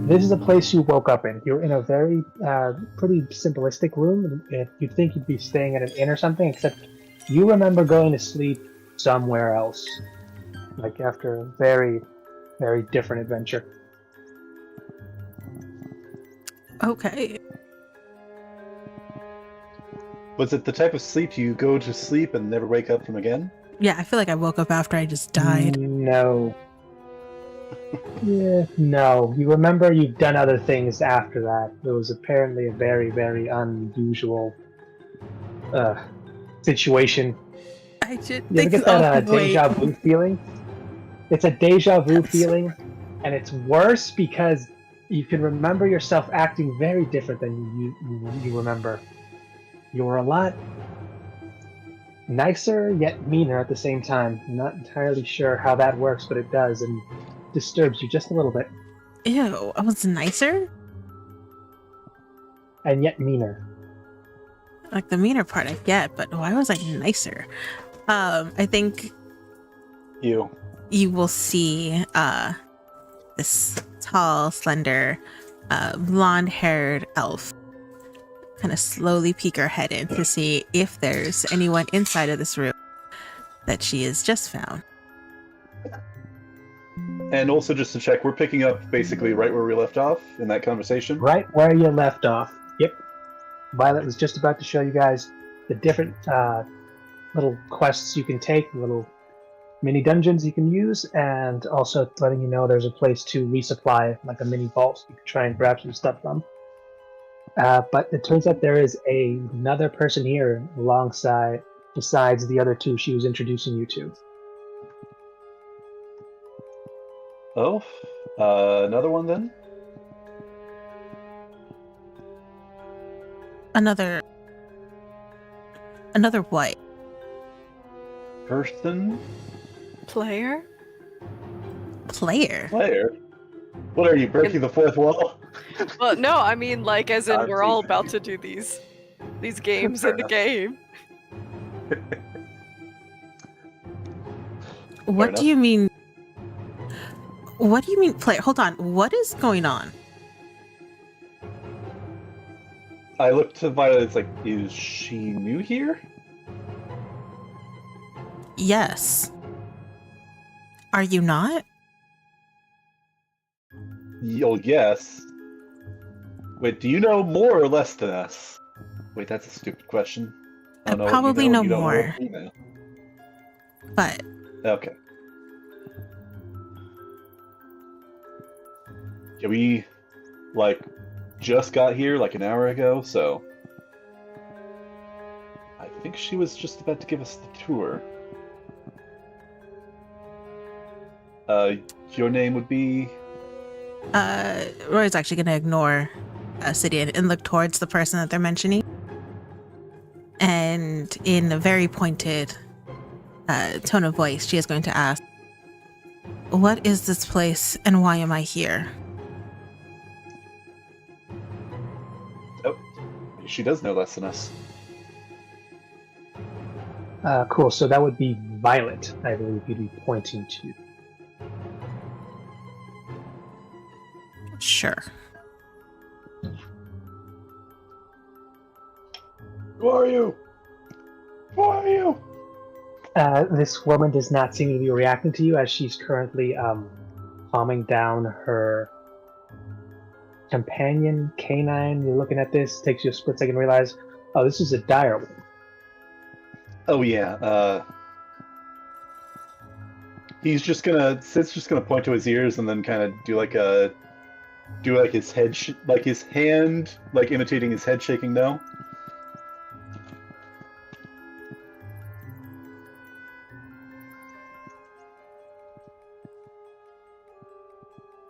This is a place you woke up in. You're in a very, pretty simplistic room. You'd think you'd be staying at an inn or something, except you remember going to sleep somewhere else, like after a very, very different adventure. Okay. Was it the type of sleep you go to sleep and never wake up from again? Yeah, I feel like I woke up after I just died. No. Yeah, no. You remember you've done other things after that. It was apparently a very, very unusual situation. I did You ever think, get that wait. deja vu feeling? It's a deja vu feeling, and it's worse because you can remember yourself acting very different than you remember. You were a lot nicer yet meaner at the same time. I'm not entirely sure how that works, but it does, and disturbs you just a little bit, Ew, I was nicer? and yet meaner. Like the meaner part I get, but why was I nicer? I think You. you will see this tall, slender, blonde-haired elf kind of slowly peek her head in to see if there's anyone inside of this room that she has just found. And also just to check, we're picking up basically right where we left off in that conversation. Right where you left off. Yep. Violet was just about to show you guys the different little quests you can take, little mini dungeons you can use, and also letting you know there's a place to resupply, like a mini vault you can try and grab some stuff from. But it turns out there is another person here alongside, besides the other two she was introducing you to. Oh, another one then? Another what? Person? Player? Player? Player? What are you, breaking the fourth wall? Well, no, I mean, like, as in I'm we're all teasing. about to do these games Fair in the enough. game. What enough. do you mean? What do you mean player? Hold on. What is going on? I looked to Violet, it's like, is she new here? Yes. Are you not? Oh, yes. Wait, do you know more or less than us? Wait, that's a stupid question. I don't know what probably you know. know You don't more. what we know. But Okay. Yeah, we, like, just got here like an hour ago, so... I think she was just about to give us the tour. Your name would be... Roy's actually going to ignore Sidian and look towards the person that they're mentioning. And in a very pointed tone of voice, she is going to ask, "What is this place and why am I here?" Oh, she does know less than us. Cool, so that would be Violet, I believe you'd be pointing to. Sure. Who are you? Who are you? This woman does not seem to be reacting to you as she's currently calming down her companion canine. You're looking at this, takes you a split second to realize, oh, this is a dire wolf. Oh yeah, Sid's just gonna point to his ears and then kind of do like his head, like his hand, like imitating his head shaking no.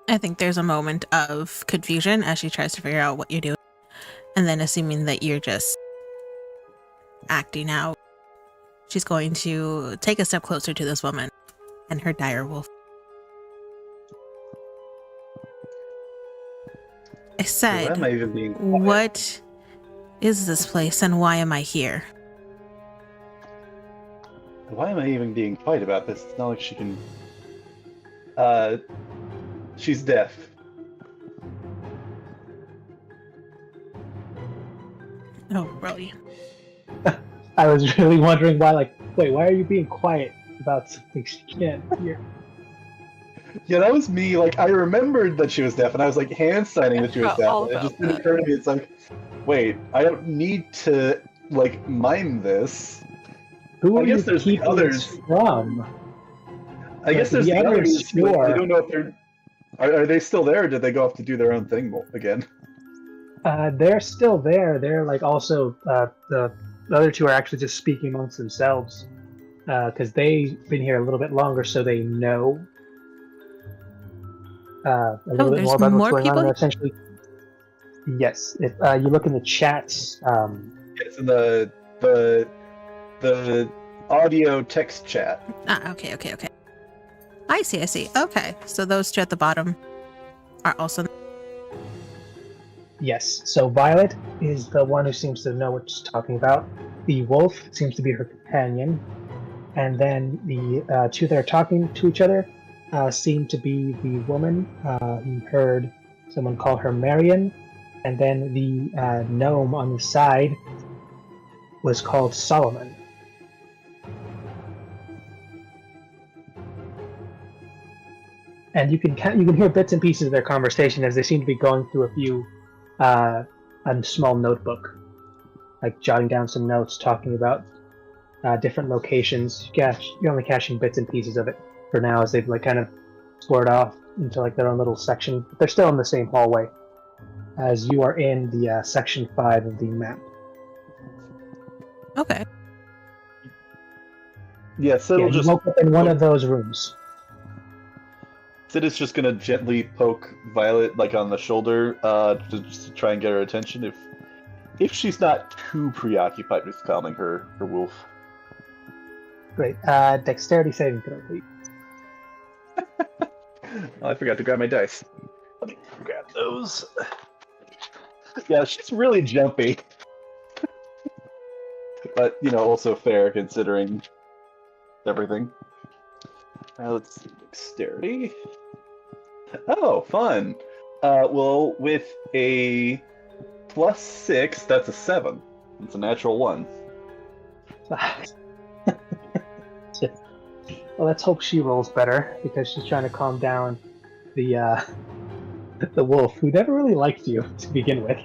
I think there's a moment of confusion as she tries to figure out what you're doing. And then assuming that you're just acting out, she's going to take a step closer to this woman and her dire wolf. I Why said, am I even being quiet? "What is this place and why am I here?" Why am I even being quiet about this? It's not like she can. She's deaf. Oh, brilliant. I was really wondering why, like, wait, why are you being quiet about something she can't hear? Yeah, that was me. Like, I remembered that she was deaf, and I was like hand signing that she was forgot deaf. all And it just about didn't that. occur to me. It's like, wait, I don't need to like mime this. Who I are guess you there's the keeping others. this from? I guess Like, there's the others, but sure. I don't know if they're. Are they still there, or did they go off to do their own thing again? They're still there. They're like also the other two are actually just speaking amongst themselves because they've been here a little bit longer, so they know a little bit there's more about what's more going on. people And here? essentially, yes. If you look in the chats, It's in the audio text chat. Okay. I see. Okay, so those two at the bottom are also... yes. So Violet is the one who seems to know what she's talking about. The wolf seems to be her companion, and then the two that are talking to each other seem to be the woman who heard someone call her Marion, and then the gnome on the side was called Solomon. And you can hear bits and pieces of their conversation as they seem to be going through a few a small notebook, like jotting down some notes, talking about different locations. You're only catching bits and pieces of it for now, as they've like kind of squared off into like their own little section. They're still in the same hallway, as you are in the section 5 of the map. Okay. Yeah, Sid will You just. woke up in one of those rooms. Sid is just gonna gently poke Violet like on the shoulder, just to try and get her attention if she's not too preoccupied with calming her wolf. Great. Dexterity saving throw, please. Oh, I forgot to grab my dice. Let me grab those. Yeah, she's really jumpy. But, also fair considering everything. Let's see, dexterity. Oh, fun. Well, with a +6, that's a 7. It's a natural 1. Well, let's hope she rolls better, because she's trying to calm down the wolf, who never really liked you to begin with.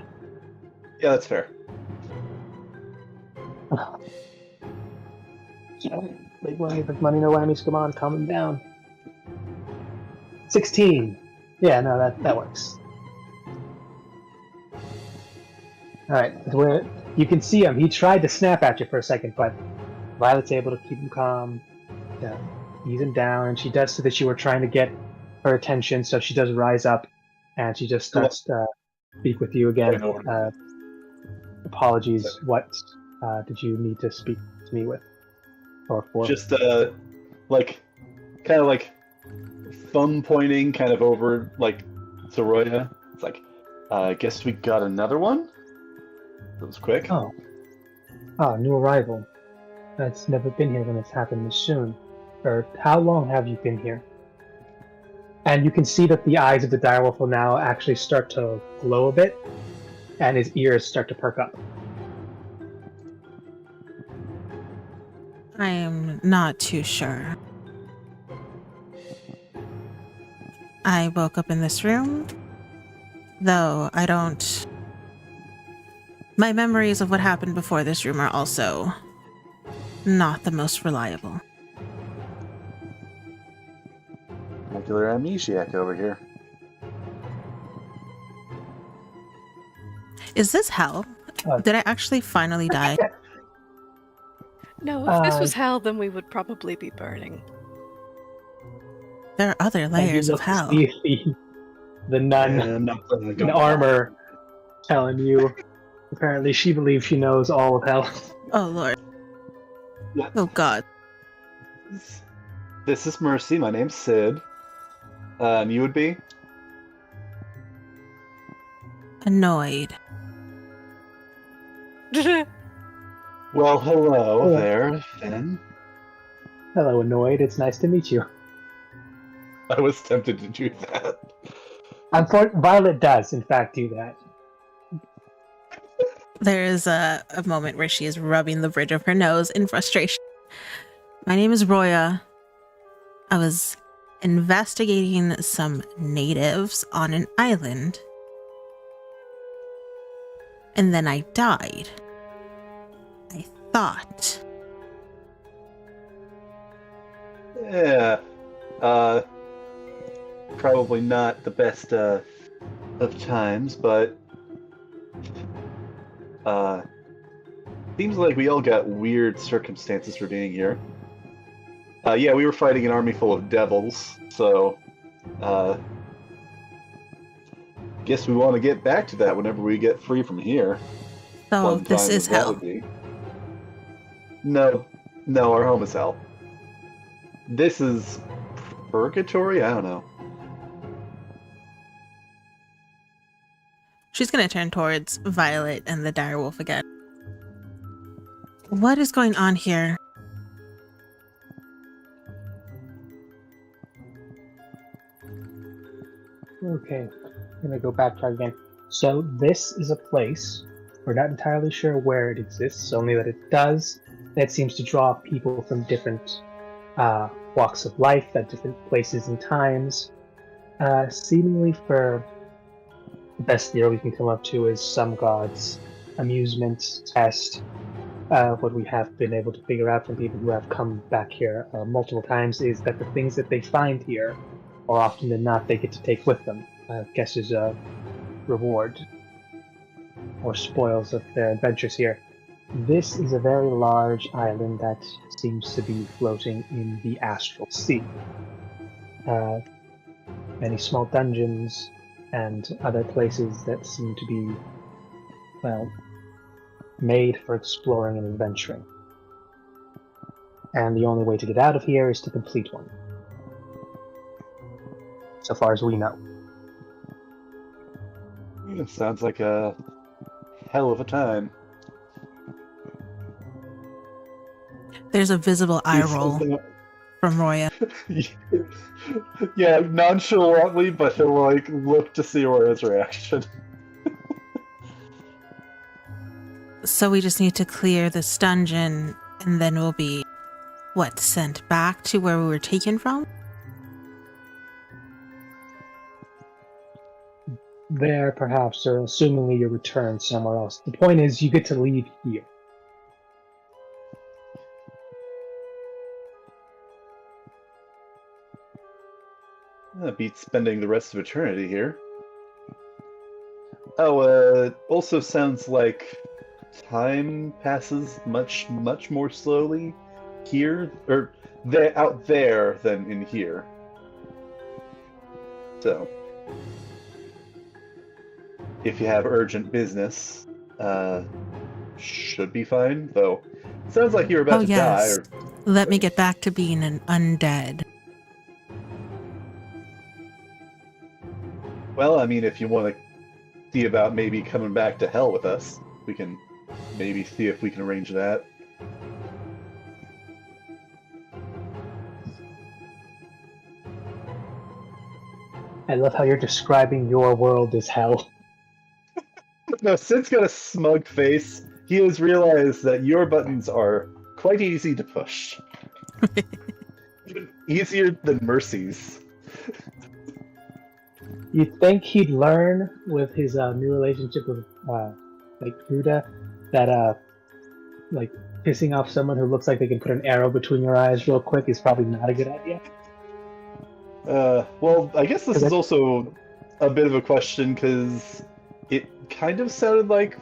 Yeah, that's fair. Big money, no whammies. Come on, calm him down. 16. Yeah, no, that works. All right, where you can see him. He tried to snap at you for a second, but Violet's able to keep him calm, ease him down, and she does so that you were trying to get her attention. So she does rise up, and she just starts to speak with you again. Apologies. What did you need to speak to me with? Or for? Just kind of like thumb pointing kind of over like Soroya. It's like, I guess we got another one? That was quick. Oh, new arrival. It's never been here when it's happened this soon. Or how long have you been here? And you can see that the eyes of the direwolf will now actually start to glow a bit, and his ears start to perk up. I am not too sure. I woke up in this room, though I don't... My memories of what happened before this room are also not the most reliable. Regular amnesiac over here. Is this hell? Did I actually finally die? No, if this was hell, then we would probably be burning. There are other layers of hell. The nun in armor telling you. Apparently, she believes she knows all of hell. Oh, Lord. Oh, God. This is Mercy. My name's Sid. You would be? Annoyed. Well, hello there, Finn. Hello, Annoyed. It's nice to meet you. I was tempted to do that. Violet does, in fact, do that. There is a moment where she is rubbing the bridge of her nose in frustration. My name is Roya. I was investigating some natives on an island. And then I died. I thought. Yeah. Probably not the best of times, but seems like we all got weird circumstances for being here. Yeah, we were fighting an army full of devils, so guess we want to get back to that whenever we get free from here. So One this time is that hell. would be. No, our home is hell. This is purgatory? I don't know. She's going to turn towards Violet and the direwolf again. What is going on here? Okay, I'm gonna go backtrack again. So this is a place. We're not entirely sure where it exists, only that it does. That seems to draw people from different walks of life at different places and times. Seemingly for the best theory we can come up to is some god's amusement test. What we have been able to figure out from people who have come back here multiple times is that the things that they find here, more often than not, they get to take with them. I guess is a reward or spoils of their adventures here. This is a very large island that seems to be floating in the astral sea. Many small dungeons and other places that seem to be, well, made for exploring and adventuring. And the only way to get out of here is to complete one. So far as we know. It sounds like a hell of a time. There's a visible eye roll from Roya. Yeah, nonchalantly, but he'll like look to see Roya's reaction. So we just need to clear this dungeon, and then we'll be, sent back to where we were taken from? There, perhaps, or assumingly you return somewhere else. The point is, you get to leave here. Beats spending the rest of eternity here. Oh, also sounds like time passes much more slowly here, or out there than in here. So, if you have urgent business, should be fine, though. Sounds like you're about to die. Let me get back to being an undead. Well, I mean, if you want to see about maybe coming back to hell with us, we can maybe see if we can arrange that. I love how you're describing your world as hell. No, Sid's got a smug face. He has realized that your buttons are quite easy to push. Even easier than Mercy's. You'd think he'd learn with his new relationship with Ruda that pissing off someone who looks like they can put an arrow between your eyes real quick is probably not a good idea. Well, I guess this is also a bit of a question because it kind of sounded like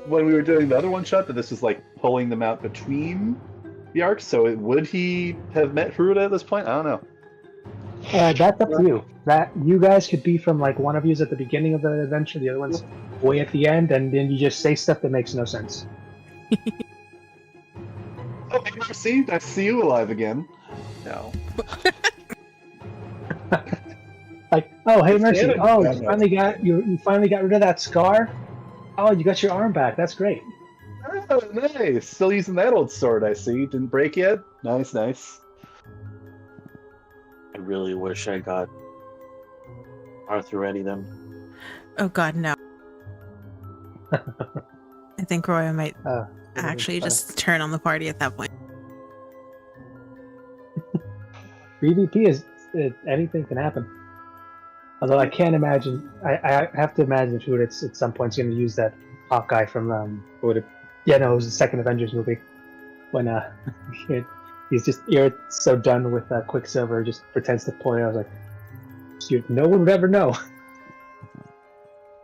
when we were doing the other one shot that this was like pulling them out between the arcs. So would he have met Furuta at this point? I don't know. That's up to you. That you guys could be from like one of you's at the beginning of the adventure, the other one's way at the end, and then you just say stuff that makes no sense. Oh, hey, Mercy, I see you alive again. No. Like, oh hey Mercy, Canada. oh you finally got rid of that scar? Oh, you got your arm back, that's great. Oh, nice. Still using that old sword, I see. Didn't break yet? Nice. I really wish I got Arthur ready them. Oh god, no. I think Roya might That would've been actually funny. just turn on the party at that point. PvP is anything can happen. Although I can't imagine, I have to imagine who it's at some point going to use that Hawkeye from what would it? Yeah, no, it was the second Avengers movie when he's just so done with Quicksilver, just pretends to point. I was like, no one would ever know.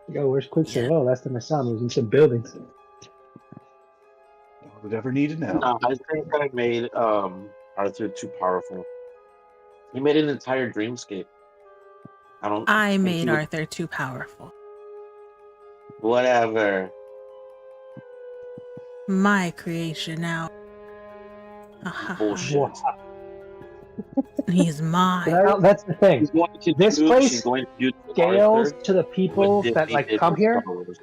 Like, oh, where's Quicksilver? Yeah. Oh, last time I saw him, he was in some buildings. No one would ever need to know. No, I think I made Arthur too powerful. He made an entire dreamscape. I think made he would- Arthur too powerful. Whatever. My creation now. Bullshit. Wow. He's mine. Well, that's the thing. She's going to This do, place she's going to do to Scales Arthur to the people what that Disney did come with here. Star Wars.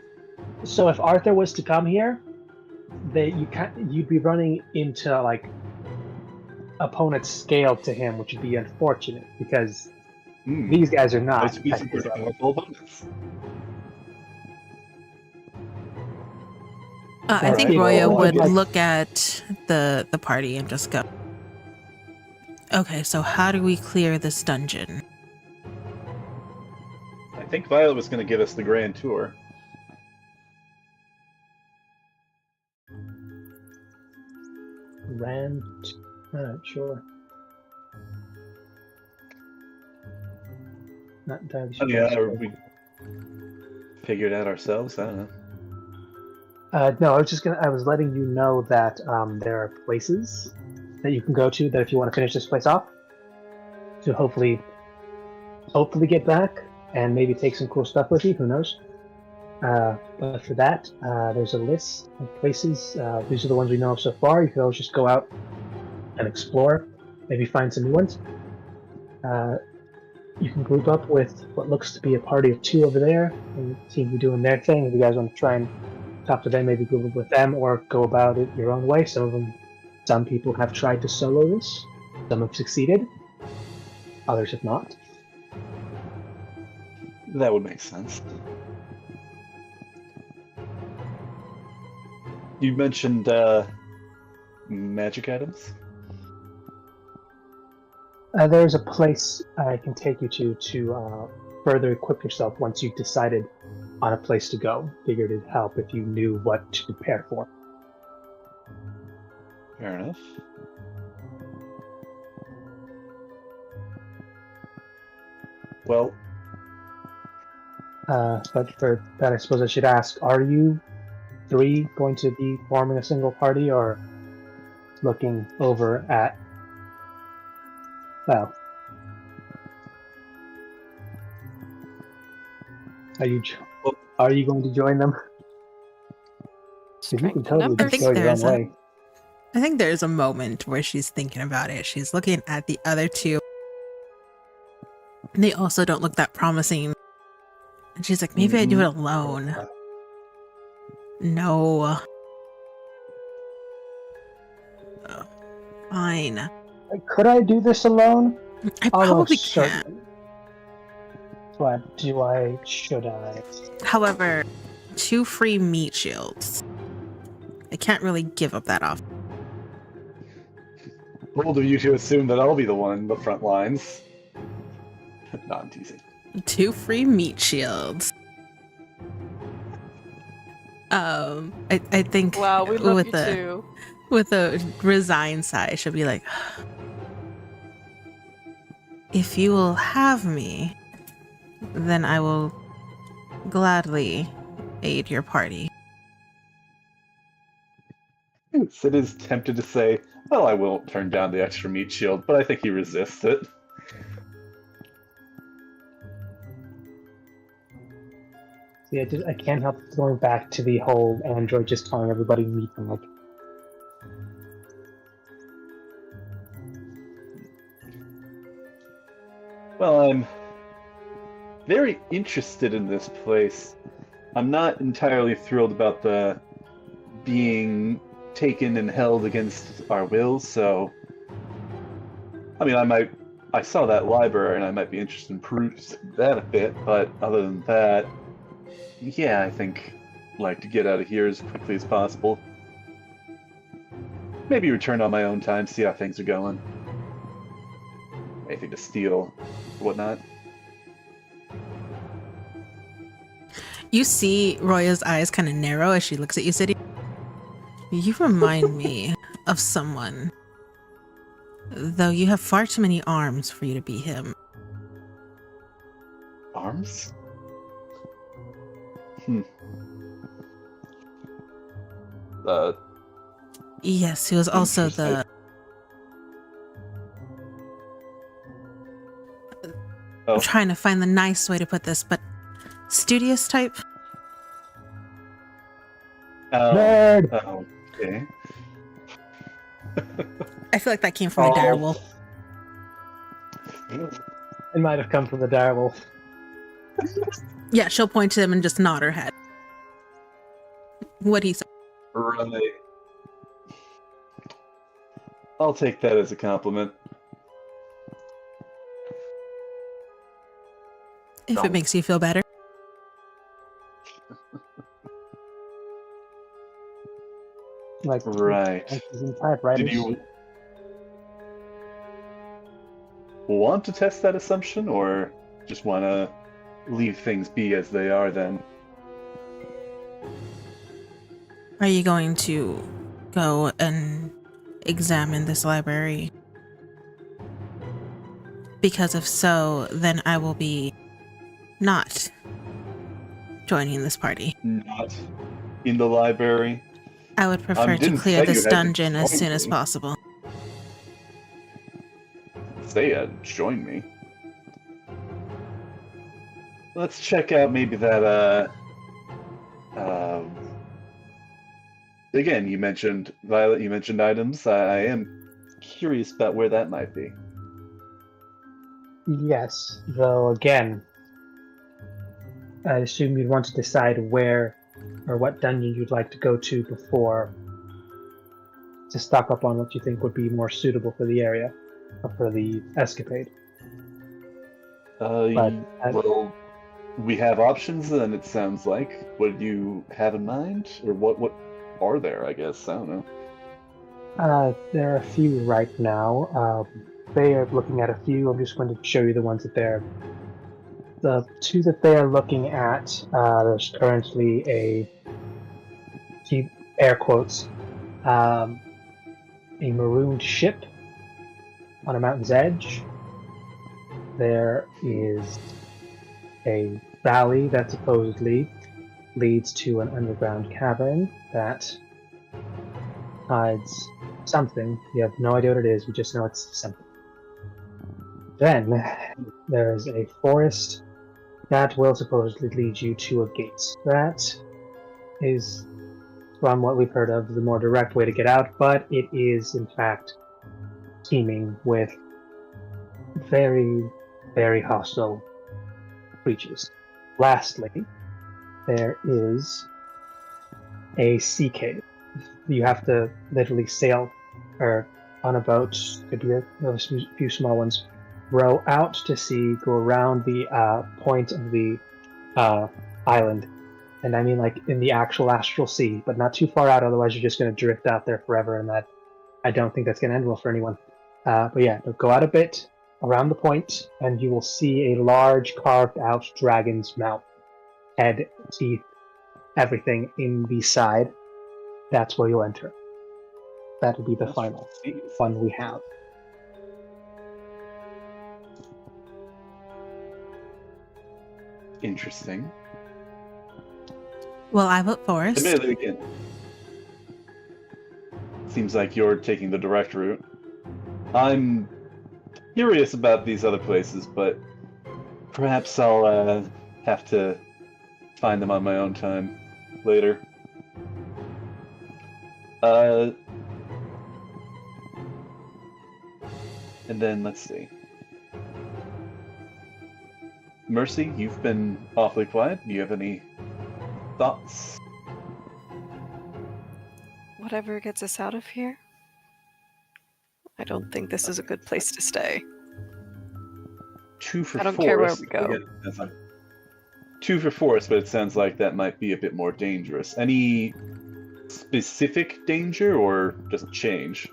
So if Arthur was to come here, you'd be running into like opponents scaled to him, which would be unfortunate because these guys are not. Nice to be some pretty powerful opponents. I think Alright. Roya Well, would like- look at the party and just go, okay, so how do we clear this dungeon? I think Violet was going to give us the grand tour. Rand, sure. Not entirely sure. Oh, yeah, or we figured out ourselves. I don't know. No, I was letting you know that there are places that you can go to that if you want to finish this place off, to hopefully get back and maybe take some cool stuff with you. Who knows? But for that, there's a list of places. These are the ones we know of so far. You can always just go out and explore, maybe find some new ones. You can group up with what looks to be a party of 2 over there and seem to be doing their thing. If you guys want to try and talk to them, maybe group up with them or go about it your own way. Some people have tried to solo this. Some have succeeded. Others have not. That would make sense. You mentioned magic items. There's a place I can take you to further equip yourself once you've decided on a place to go. Figured it'd help if you knew what to prepare for. Fair enough. Well, But for that, I suppose I should ask, are you 3 going to be forming a single party or looking over at... Well... Are you going to join them? 'Cause you Strength can in totally numbers. just go your own there's a- way. I think there's a moment where she's thinking about it. She's looking at the other 2. They also don't look that promising. And she's like, maybe I do it alone. No. Fine. Could I do this alone? I probably Almost can. certainly. But should I? However, 2 free meat shields. I can't really give up that often. bold of you to assume that I'll be the one in the front lines. No, I'm teasing. 2 free meat shields. I think Wow, we love with you the too. with a resigned sigh, she'll be like, if you will have me, then I will gladly aid your party. Sid is tempted to say, well, I won't turn down the extra meat shield, but I think he resists it. Yeah, I can't help going back to the whole Android just telling everybody meet them. Like, Well, I'm very interested in this place. I'm not entirely thrilled about the being taken and held against our wills, so I mean, I saw that library and I might be interested in perusing that a bit, but other than that, yeah, I think like to get out of here as quickly as possible. Maybe return on my own time, see how things are going. Anything to steal, whatnot. You see Roya's eyes kind of narrow as she looks at you, City. You remind me of someone. Though you have far too many arms for you to be him. Arms? Yes, he was also the... Oh. I'm trying to find the nice way to put this, but studious type? Nerd! Oh, okay. I feel like that came from the direwolf. It might have come from the direwolf. Yeah, she'll point to him and just nod her head. What he said. Right. I'll take that as a compliment. If it makes you feel better. Like, Right. typewriters. Did you want to test that assumption, or just want to leave things be as they are then? Are you going to go and examine this library? Because if so, then I will be not joining this party. Not in the library? I would prefer to didn't clear say this you had to dungeon as join soon as me. possible. Say join me. Let's check out maybe that, again, you mentioned, Violet, you mentioned items. I am curious about where that might be. Yes, though again, I assume you'd want to decide where or what dungeon you'd like to go to before to stock up on what you think would be more suitable for the area or for the escapade. Well, we have options then, it sounds like. What do you have in mind? Or what are there, I guess? I don't know. There are a few right now. They are looking at a few. I'm just going to show you the ones that they're... The two that they are looking at, there's currently a, keep air quotes, a marooned ship on a mountain's edge. There is a valley that supposedly leads to an underground cavern that hides something. You have no idea what it is, you just know it's something. Then there is a forest that will supposedly lead you to a gate. That is, from what we've heard of, the more direct way to get out, but it is in fact teeming with very, very hostile creatures. Lastly, there is a sea cave. You have to literally sail or on a boat, could be a few small ones, row out to sea, go around the point of the island, and I mean like in the actual astral sea, but not too far out, otherwise you're just going to drift out there forever, and that I don't think that's going to end well for anyone. But yeah, go out a bit around the point, and you will see a large carved out dragon's mouth, head, teeth, everything in the side. That's where you'll enter. That will be the final one we have. Interesting. Well, I vote Forest. Admittedly, again, seems like you're taking the direct route. I'm curious about these other places, but perhaps I'll have to find them on my own time later. And then let's see. Mercy, you've been awfully quiet. Do you have any thoughts? Whatever gets us out of here. I don't think this is a good place to stay. 2 for I don't 4. care where we go. 2 for force, but it sounds like that might be a bit more dangerous. Any specific danger, or does it change?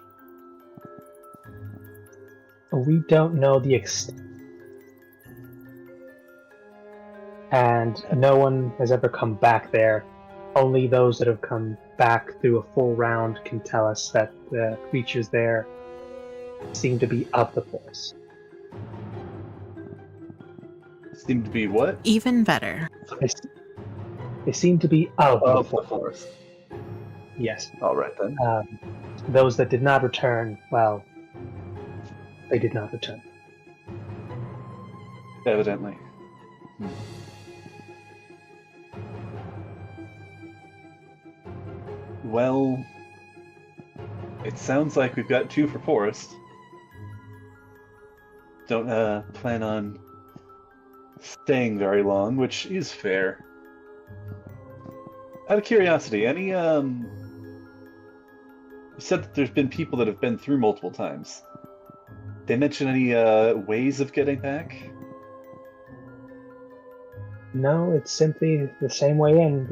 We don't know the extent. And no one has ever come back there. Only those that have come back through a full round can tell us that the creatures there seem to be of the force. Seem to be what? Even better. They seem to be of the Of the force. force. Yes. All right then. Those that did not return, well, they did not return. Evidently. Well, it sounds like we've got 2 for forest. Don't plan on staying very long, which is fair. Out of curiosity, any you said that there's been people that have been through multiple times. They mention any ways of getting back? No, it's simply the same way in.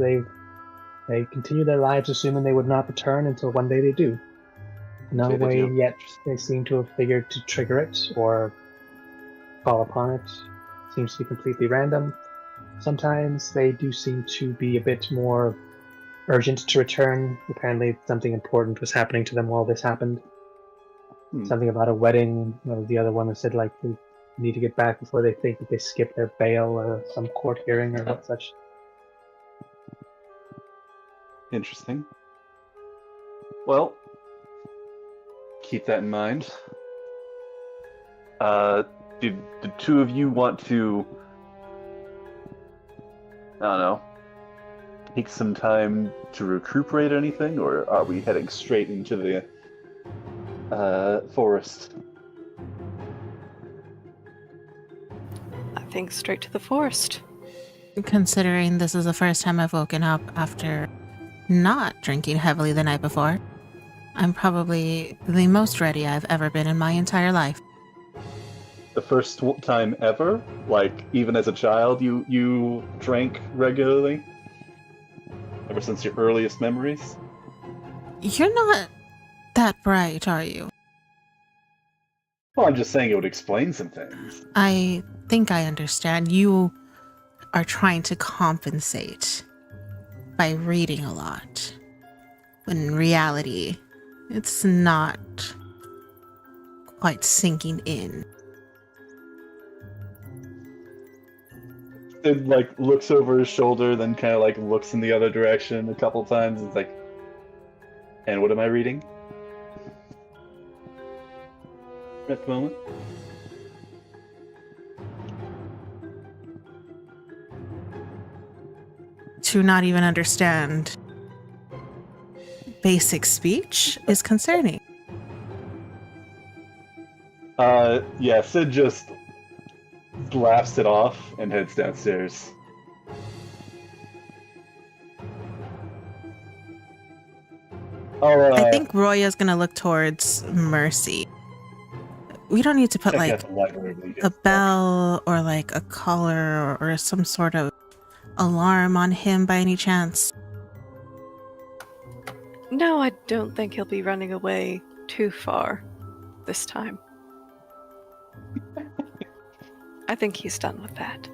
They continue their lives assuming they would not return until one day they do. No Okay, they way do. yet they seem to have figured to trigger it or fall upon it. Seems to be completely random. Sometimes they do seem to be a bit more urgent to return. Apparently something important was happening to them while this happened. Something about a wedding, or the other one that said like they need to get back before they think that they skip their bail or some court hearing or what such. Interesting. Well, keep that in mind. Did the 2 of you want to, I don't know, take some time to recuperate or anything, or are we heading straight into the forest? I think straight to the forest. Considering this is the first time I've woken up after not drinking heavily the night before, I'm probably the most ready I've ever been in my entire life. The first time ever? Like, even as a child, you drank regularly? Ever since your earliest memories? You're not that bright, are you? Well, I'm just saying it would explain some things. I think I understand. You are trying to compensate by reading a lot. When in reality, it's not quite sinking in. Sid, like, looks over his shoulder, then kind of, like, looks in the other direction a couple times. It's like, and what am I reading? At the moment? To not even understand basic speech is concerning. Yeah, Sid just laughs it off and heads downstairs. I think Roya's gonna look towards Mercy. We don't need to put like a bell or like a collar or some sort of alarm on him by any chance. No, I don't think he'll be running away too far this time. I think he's done with that.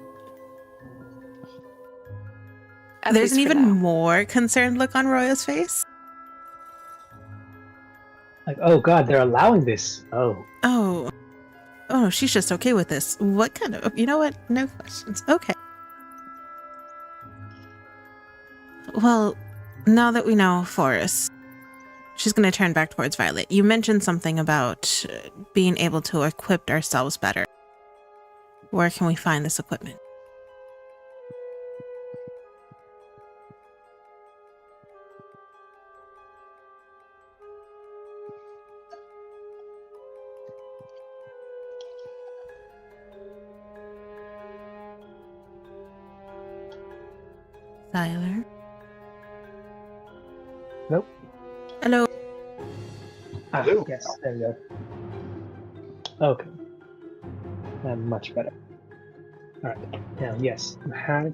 At There's an least for even now. more concerned look on Roya's face. Like, oh god, they're allowing this. Oh, she's just okay with this. What kind of, you know what? No questions. Okay. Well, now that we know Forrest, she's going to turn back towards Violet. You mentioned something about being able to equip ourselves better. Where can we find this equipment? Tyler? Nope. Hello. Hello. Yes, there you go. Okay. Much better. Alright, now yes, you have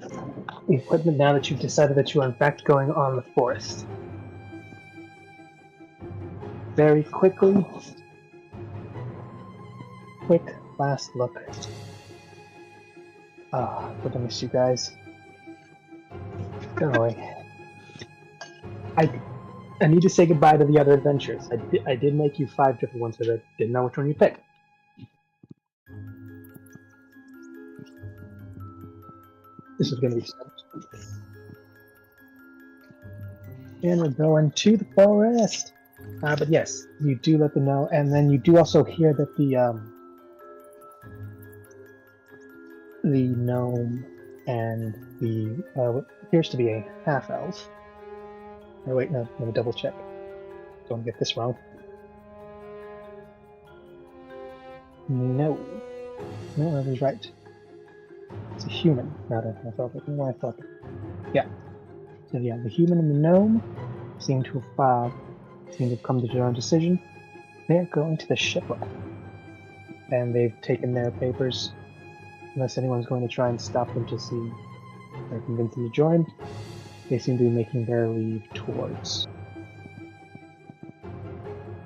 the equipment now that you've decided that you are in fact going on the forest. Very quickly, quick last look. Ah, but I miss you guys. Go away. I need to say goodbye to the other adventures. I did make you 5 different ones, but I didn't know which one you picked. This is going to be so. And we're going to the forest. But yes, you do let them know, and then you do also hear that the gnome and the what appears to be a half elf. Oh wait, no, let me double check. Don't get this wrong. No, I was right. It's a human, not a half elf. I don't know why I thought that. Yeah. So yeah, the human and the gnome seem to have come to their own decision. They're going to the shipwreck, and they've taken their papers. Unless anyone's going to try and stop them to see or convince them to join, they seem to be making their leave towards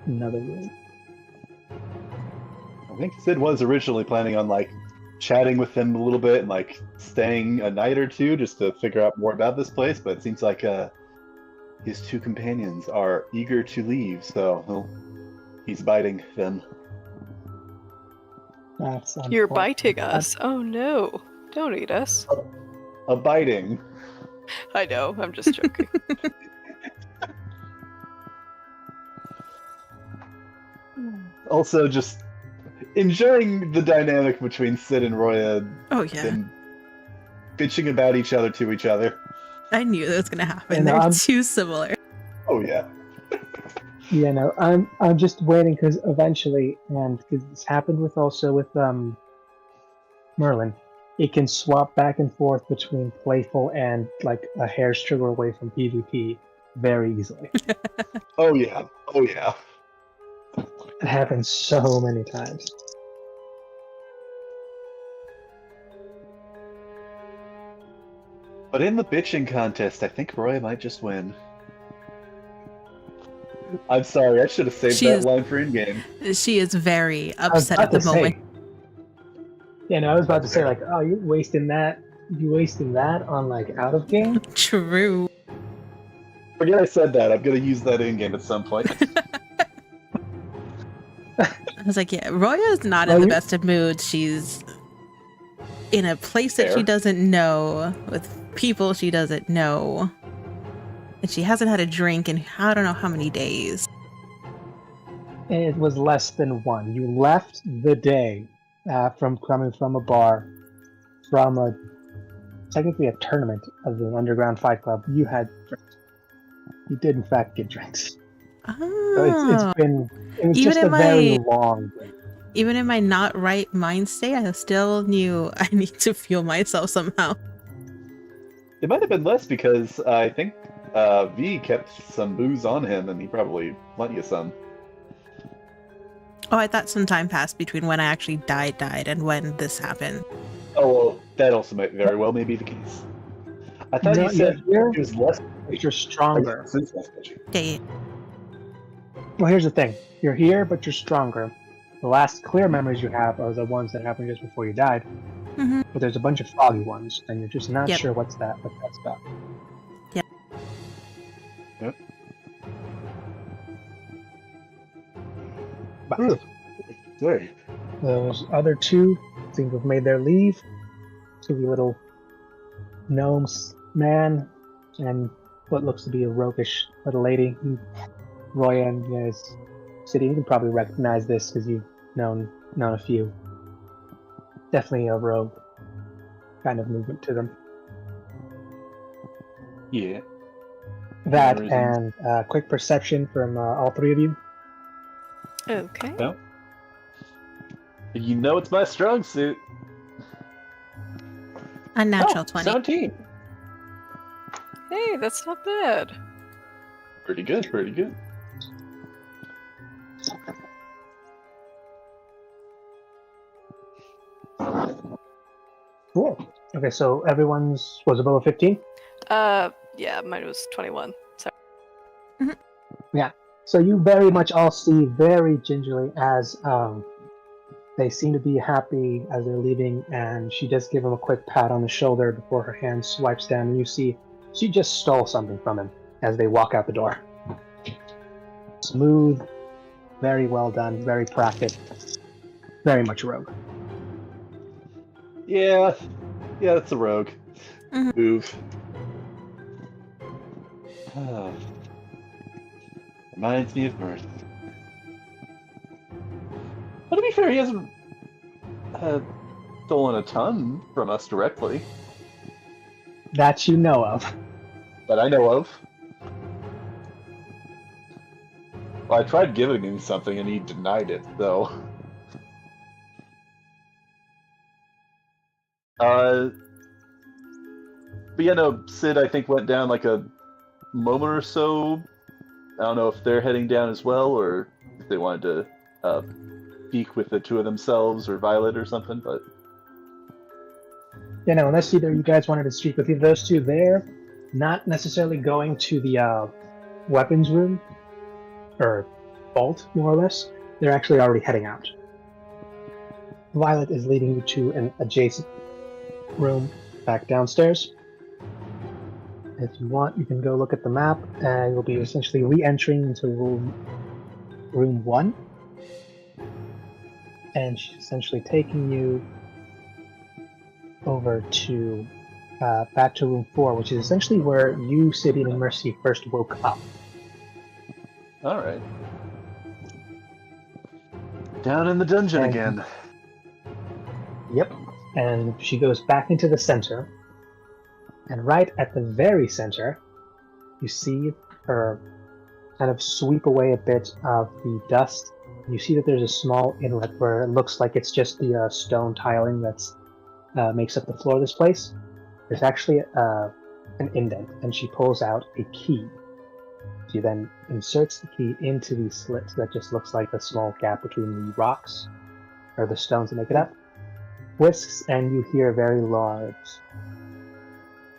another room. I think Sid was originally planning on like chatting with them a little bit and like staying a night or two just to figure out more about this place, but it seems like his 2 companions are eager to leave, so he's biting them. That's You're unfortunate. biting us. Oh no. Don't eat us. A biting. I know, I'm just joking. Also, just enjoying the dynamic between Sid and Roya. Oh yeah, Them bitching about each other to each other. I knew that was gonna happen. And They're too similar. Oh yeah. Yeah, no, I'm just waiting because eventually, and because this happened with Merlin, it can swap back and forth between playful and like a hair's trigger away from PvP very easily. Oh yeah. Oh yeah. It happens so many times. But in the bitching contest, I think Roy might just win. I'm sorry, I should have saved She that is- line for in-game. She is very I was upset about at the to say- moment. Yeah, no, I was about to say like, oh, you're wasting that on like out of game. True. Forget I said that. I'm gonna use that in-game at some point. I was like, yeah, Roya is not Well, in the you- best of moods. She's in a place that she Fair. doesn't know, with people she doesn't know. And she hasn't had a drink in I don't know how many days. It was less than 1. You left the day from coming from a bar, from technically a tournament of the Underground Fight Club. You had drinks. You did in fact get drinks. So Oh. it was Even just a in very my- long day. Even in my not right mind state, I still knew I need to fuel myself somehow. It might have been less because I think V kept some booze on him and he probably lent you some. Oh, I thought some time passed between when I actually died and when this happened. Oh, well, that also might very well may be the case. I thought No, you said you're it was less. but you're stronger. Okay. Well, here's the thing. You're here, but you're stronger. The last clear memories you have are the ones that happened just before you died. Mm-hmm. But there's a bunch of foggy ones, and you're just not Yep. sure what that's about. Yep. Yep. But Sorry. those other 2 seem to have made their leave. 2 little gnomes man and what looks to be a roguish little lady. Roya and you guys sitting, you can probably recognize this because you've known a few. Definitely a rogue kind of movement to them. Yeah. That Mannerisms. and quick perception from all 3 of you. Okay. Well, you know it's my strong suit. Unnatural 20. 17. Hey, that's not bad. Pretty good, pretty good. Cool. Okay, so everyone's was above 15? Yeah, mine was 21. Sorry. So you very much all see very gingerly as they seem to be happy as they're leaving, and she does give him a quick pat on the shoulder before her hand swipes down, and you see she just stole something from him as they walk out the door. Smooth, very well done, very practiced, very much rogue. Yeah, it's a rogue Mhm. move. Reminds me of mirth. But to be fair, he hasn't stolen a ton from us directly, That you know of. that I know of. Well, I tried giving him something and he denied it, though. But yeah, no, Sid, I think, went down like a moment or so. I don't know if they're heading down as well, or if they wanted to speak with the two of themselves, or Violet or something, but... You know, unless either you guys wanted to speak with either of those two, they're not necessarily going to the weapons room, or vault, more or less. They're actually already heading out. Violet is leading you to an adjacent room back downstairs. If you want, you can go look at the map, and you'll be essentially re-entering into room 1. And she's essentially taking you over to back to room 4, which is essentially where you, Sidian, and Mercy first woke up. Alright. Down in the dungeon And- again. Yep. And she goes back into the center. And right at the very center, you see her kind of sweep away a bit of the dust. You see that there's a small inlet where it looks like it's just the stone tiling that's makes up the floor of this place. There's actually an indent, and she pulls out a key. She then inserts the key into these slits that just looks like a small gap between the rocks, or the stones that make it up. Whisks, and you hear very large.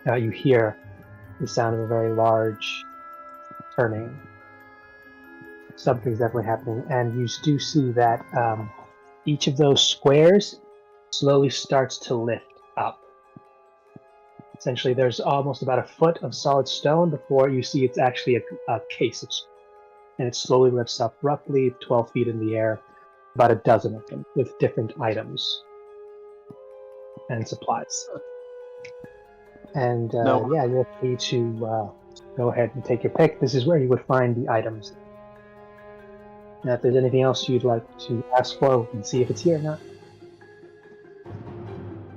You hear the sound of a very large turning. Something's definitely happening, and you do see that each of those squares slowly starts to lift up. Essentially, there's almost about a foot of solid stone before you see it's actually a case of stone. And it slowly lifts up roughly 12 feet in the air, about a dozen of them, with different items and supplies. And No. yeah, you're free to go ahead and take your pick. This is where you would find the items. Now, if there's anything else you'd like to ask for, we can see if it's here or not.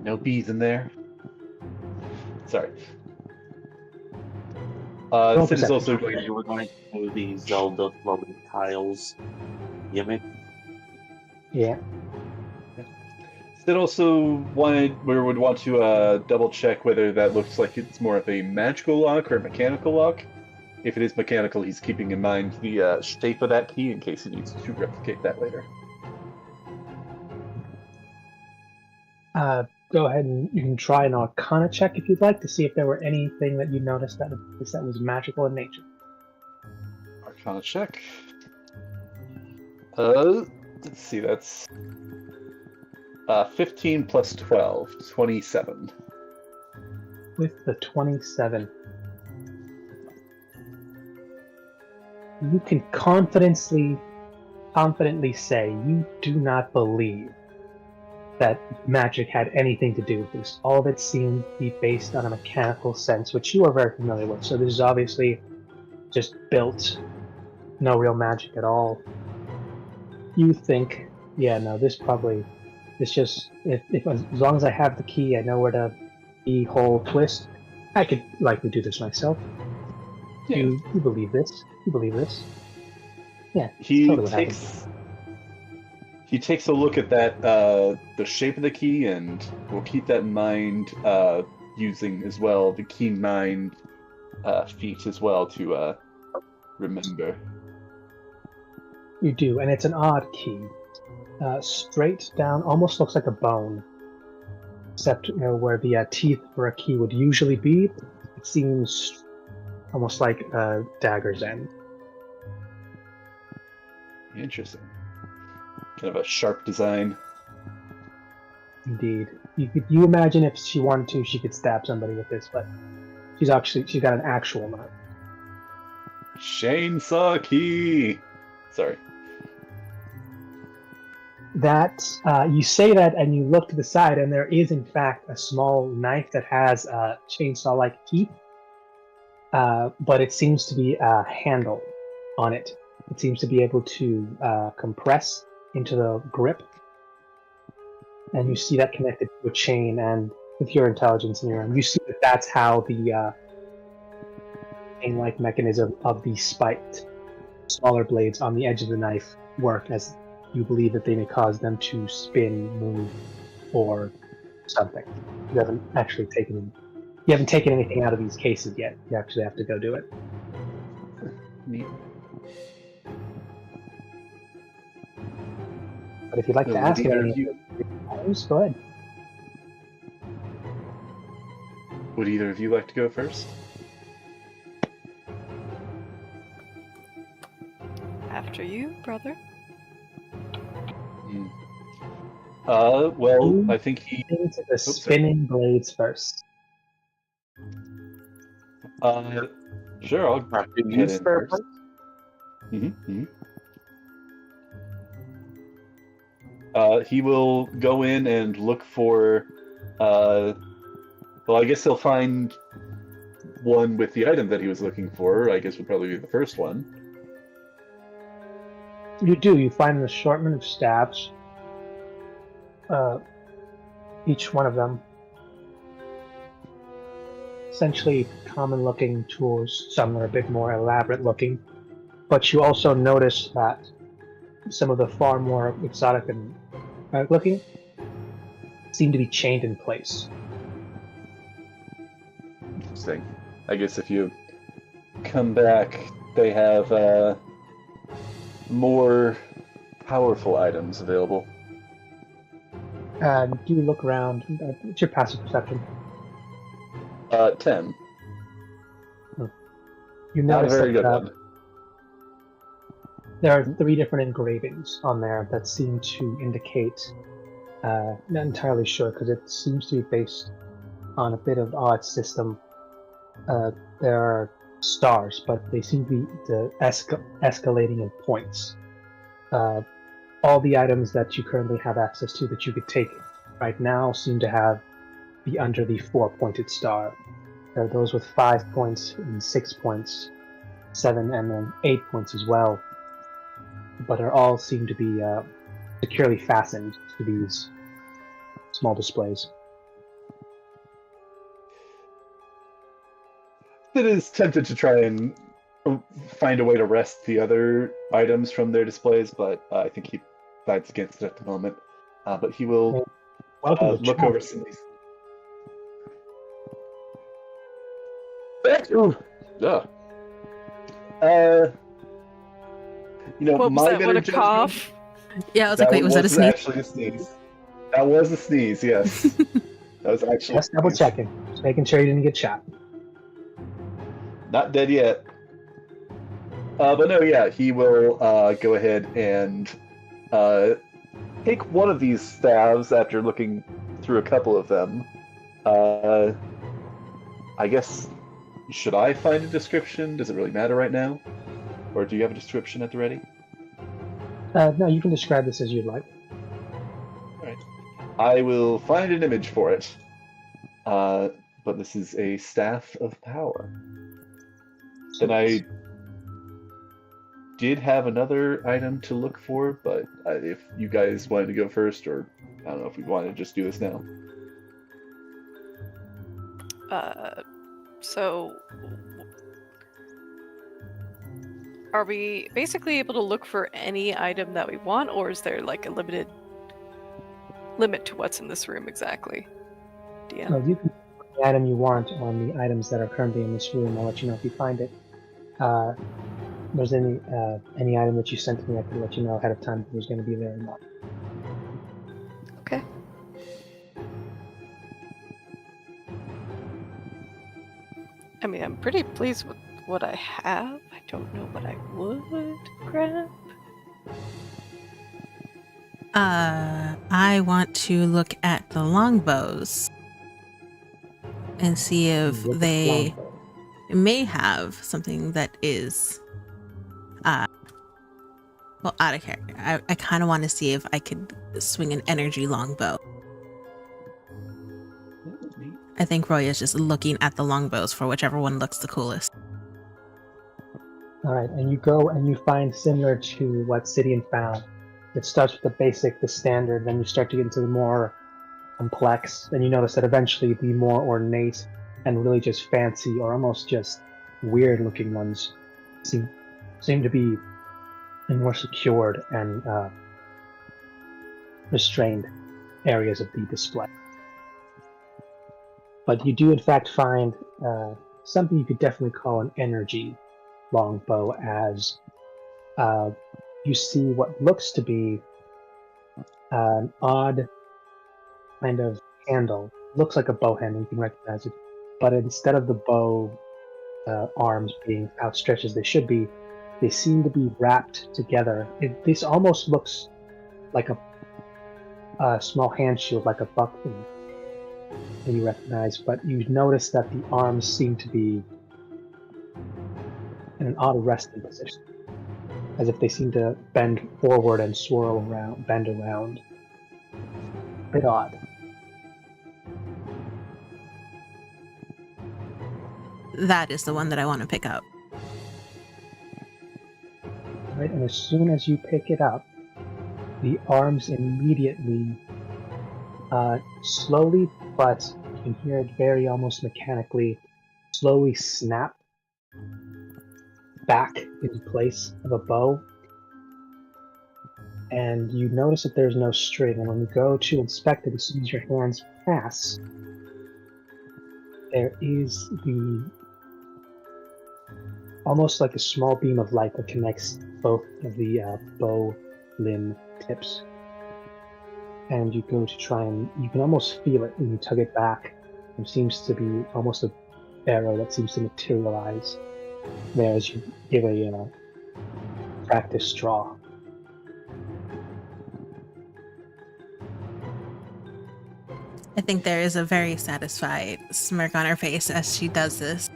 No bees in there. Sorry. Roll Sid is perception. also So you were going to do the Zelda floating tiles gimmick. Yeah. Sid also would want to double check whether that looks like it's more of a magical lock or a mechanical lock. If it is mechanical, he's keeping in mind the shape of that key in case he needs to replicate that later. Go ahead and you can try an Arcana check if you'd like to see if there were anything that you noticed that was magical in nature. Arcana check. Let's see, that's 15 plus 12, 27. With the 27, you can confidently say you do not believe that magic had anything to do with this. All of it seemed to be based on a mechanical sense, which you are very familiar with. So this is obviously just built, no real magic at all. You think, yeah, no, this just, if as long as I have the key, I know where to keyhole twist, I could likely do this myself. Yeah. You believe this? You believe this? Yeah. He totally what takes a look at that, the shape of the key, and we'll keep that in mind, using as well the keen mind feat as well to remember. You do, and it's an odd key. Straight down, almost looks like a bone. except where the teeth for a key would usually be, it seems almost like a dagger's end. Interesting. Kind of a sharp design. Indeed. You imagine if she wanted to, she could stab somebody with this, but she's got an actual knife. Chainsaw key! Sorry. That you say that, and you look to the side, and there is in fact a small knife that has a chainsaw-like teeth, but it seems to be a handle on it. It seems to be able to compress into the grip, and you see that connected to a chain. And with your intelligence in your own, you see that that's how the chain-like mechanism of the spiked smaller blades on the edge of the knife work, as you believe that they may cause them to spin, move, or something. You haven't taken anything out of these cases yet. You actually have to go do it. Neat. But if you'd like to ask either any of you, items, go ahead. would either of you like to go first? After you, brother. Well, I think he. Into the spinning blades first. Sure, I'll After head you, in spare first. parts? He will go in and look for. Well, I guess he'll find one with the item that he was looking for. I guess would probably be the first one. You do. You find an assortment of staves. Each one of them essentially common-looking tools. Some are a bit more elaborate-looking, but you also notice that some of the far more exotic and looking seem to be chained in place. Interesting. I guess if you come back, they have more powerful items available. Do look around. What's your passive perception? 10. You Not a notice very that good one. there are 3 different engravings on there that seem to indicate. Not entirely sure, because it seems to be based on a bit of odd system. There are stars, but they seem to be escalating in points. All the items that you currently have access to that you could take right now seem to be under the 4-pointed star. There are those with 5 points and 6 points, 7 and then 8 points as well, but are all seem to be securely fastened to these small displays. It is tempted to try and find a way to wrest the other items from their displays, but I think he fights against it at the moment. But he will look over some of these. Ooh. Yeah. What was my that? better What a judgment- cough! Yeah, I was like, wait, was that a wasn't sneeze? actually a sneeze. That was a sneeze, yes. That was actually Just a double sneeze. checking, just making sure you didn't get shot. Not dead yet. But no, yeah, he will go ahead and take one of these staves after looking through a couple of them. I guess, should I find a description? Does it really matter right now? Or do you have a description at the ready? No, you can describe this as you'd like. Alright. I will find an image for it. But this is a staff of power. Then I did have another item to look for, but if you guys wanted to go first, or I don't know if we wanted to just do this now. So are we basically able to look for any item that we want, or is there like a limit to what's in this room exactly? DM. No, you can put the item you want on the items that are currently in this room. I'll let you know if you find it. If there's any item that you sent to me, I could let you know ahead of time if it was going to be there or not. Okay. pretty pleased with what I have. I don't know what I would grab. I want to look at the longbows and see if Look at they longbow. may have something that is, well, out of character. I kind of want to see if I could swing an energy longbow. I think Roy is just looking at the longbows for whichever one looks the coolest. All right, and you go and you find similar to what Sidian found. It starts with the basic, the standard, then you start to get into the more complex, and you notice that eventually the more ornate and really just fancy or almost just weird-looking ones seem to be in more secured and restrained areas of the display. But you do in fact find something you could definitely call an energy longbow, as you see what looks to be an odd kind of handle. Looks like a bow handle, you can recognize it. But instead of the bow arms being outstretched as they should be, they seem to be wrapped together. This almost looks like a small hand shield, like a buckler that you recognize, but you notice that the arms seem to be in an odd resting position, as if they seem to bend forward and swirl around, bend around. A bit odd. That is the one that I want to pick up. Right, and as soon as you pick it up, the arms immediately, slowly, but you can hear it very almost mechanically, slowly snap back into place of a bow. And you notice that there's no string, and when you go to inspect it, as soon as your hands pass, there is almost like a small beam of light that connects both of the bow limb tips. And you go to try and you can almost feel it when you tug it back. There seems to be almost a arrow that seems to materialize there as you give a practice draw. I think there is a very satisfied smirk on her face as she does this.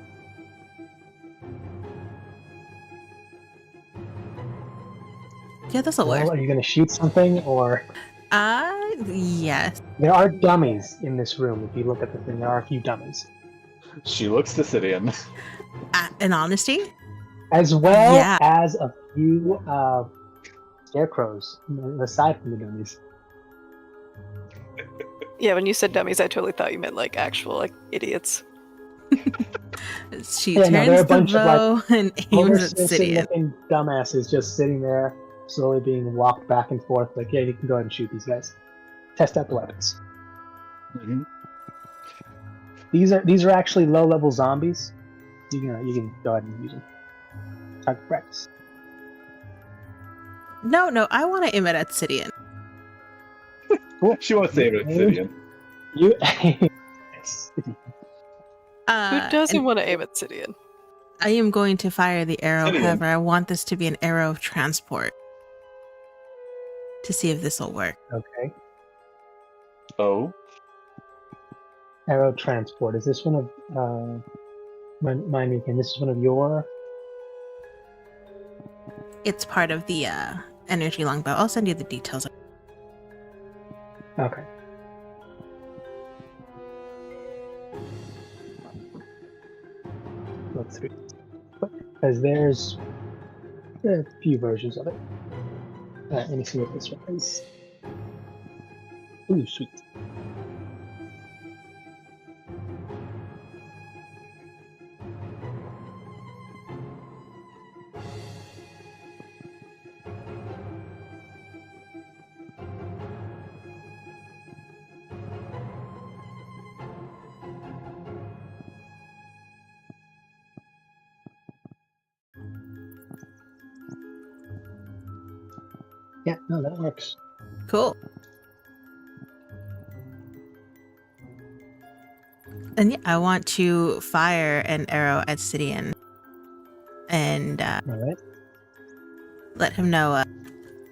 Yeah, this'll Well, work. are you going to shoot something, or? Yes. There are dummies in this room. If you look at the thing, there are a few dummies. She looks to Sidian. In honesty? As well Yeah. as a few scarecrows, aside from the dummies. Yeah, when you said dummies, I totally thought you meant like actual like idiots. She Yeah, no, there are turns a the bunch of, bow and aims at Sidian. looking dumbasses just sitting there, slowly being walked back and forth. Like, yeah, you can go ahead and shoot these guys. Test out the weapons. Mm-hmm. These are actually low-level zombies. You can go ahead and use them. Target practice. No, I want to aim it at Sidian. Cool. She won't save it, Sidian. You. Who doesn't want to aim at Sidian? I am going to fire the arrow. Sidian. However, I want this to be an arrow of transport to see if this will work. Okay. Oh. Arrow transport. Is this one of? Mind me again. This is one of your. It's part of the energy longbow. I'll send you the details. Okay. Look through. Because there's a few versions of it. Let me see what this one is. Ooh, sweet. Yeah, no, that works. Cool. And yeah, I want to fire an arrow at Sidian and All right. let him know,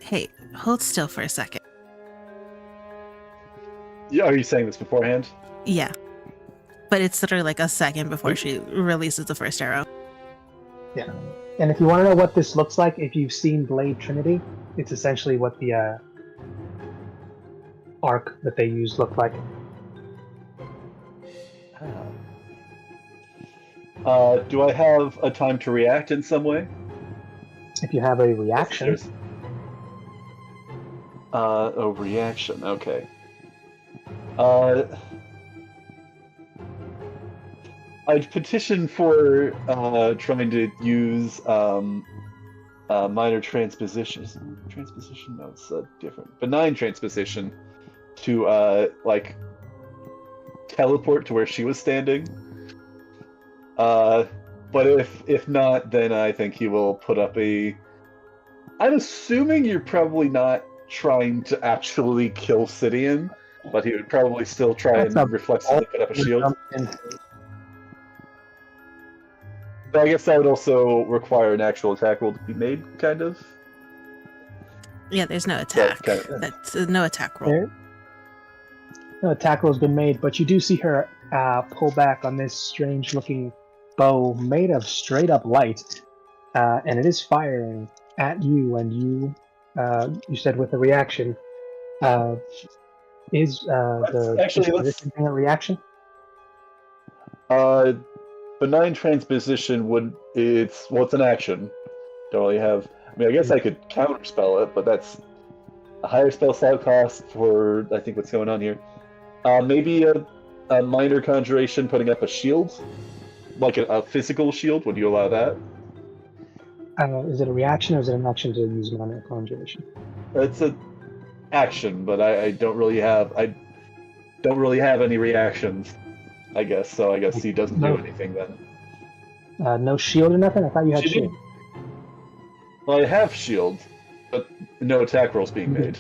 hey, hold still for a second. Yeah, are you saying this beforehand? Yeah. But it's literally like a second before she releases the first arrow. Yeah. And if you want to know what this looks like, if you've seen Blade Trinity, it's essentially what the arc that they use looked like. Do I have a time to react in some way? If you have a reaction, A reaction. Okay. I'd petition for trying to use minor transpositions. Transposition? No, it's different. Benign transposition to like teleport to where she was standing. But if not, then I think he will put up a. I'm assuming you're probably not trying to actually kill Sidian, but he would probably still try and reflexively put up a shield. But I guess that would also require an actual attack roll to be made, kind of. Yeah, there's no attack. That's no attack roll. No attack roll's been made, but you do see her pull back on this strange-looking bow made of straight-up light, and it is firing at you. And you said with a reaction, is the Actually, thing a reaction? Benign transposition it's an action. Don't really have. I mean, I guess I could counterspell it, but that's a higher spell slot cost for I think what's going on here. Maybe a minor conjuration, putting up a shield, like a physical shield. Would you allow that? Is it a reaction or is it an action to use minor conjuration? It's an action, but I don't really have any reactions. I guess so. I guess he doesn't do anything then. No shield or nothing? I thought you had shield. Well, I have shield, but no attack rolls being made.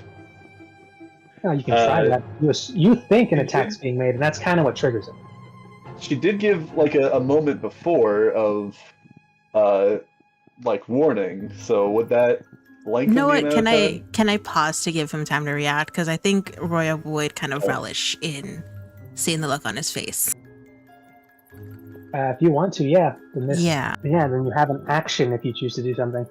Oh, you can try that. You think an attack's being made, and that's kind of what triggers it. She did give like a moment before of like warning. So would that lengthen the amount of time? Can I pause to give him time to react? Because I think Roya would kind of relish in seeing the look on his face. If you want to, yeah. Then Yeah, then you have an action if you choose to do something.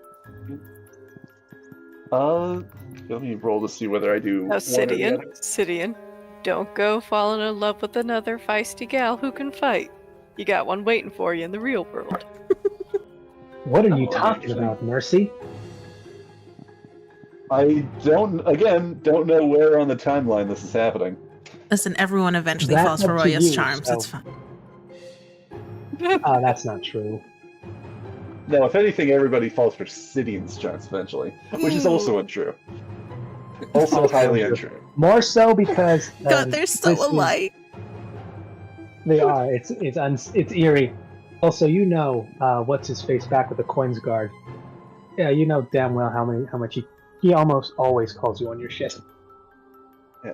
Let me roll to see whether I do. Now, Sidian, don't go falling in love with another feisty gal who can fight. You got one waiting for you in the real world. What are you talking about, Mercy? I don't know where on the timeline this is happening. listen, everyone eventually That's falls for up to Roya's you, charms. so- It's fine. That's not true. No, if anything, everybody falls for Sidian's charms eventually, which is also untrue. Also highly untrue. More so because God, they're so alike. They are. It's eerie. Also, what's his face back with the coins guard. Yeah, you know damn well how much he almost always calls you on your shit. Yeah.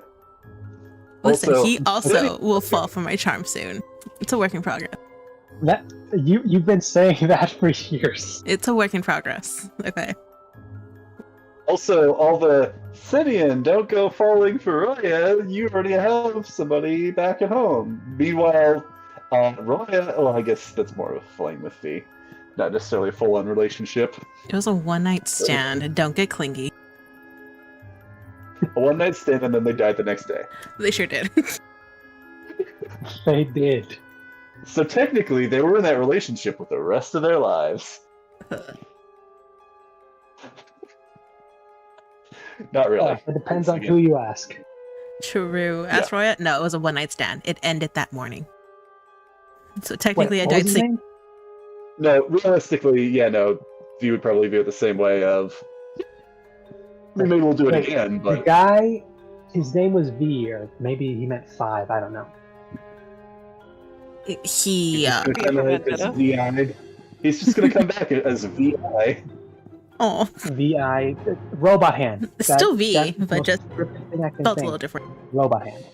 Listen, he also will fall for my charm soon. It's a work in progress. That you've been saying that for years. It's a work in progress. Okay. Also, all the Sidian, don't go falling for Roya. You already have somebody back at home. Meanwhile, Roya, well, I guess that's more of a fling with the, not necessarily a full-on relationship. It was a one-night stand. Don't get clingy. A one-night stand, and then they died the next day. They sure did. They did. So technically, they were in that relationship with the rest of their lives. Not really. It depends on who you ask. True. Ask Roya? No, it was a one-night stand. It ended that morning. So technically, Wait, I what was died his sleep. name? No, realistically, yeah, no. You would probably view it the same way of. Maybe we'll do it Wait, again, The but guy, his name was V, or maybe he meant 5. I don't know. He, He's just gonna come back as VI. oh, VI, robot hand. Still V, That's the but most just descriptive thing I can felt a think. little different. Robot hand.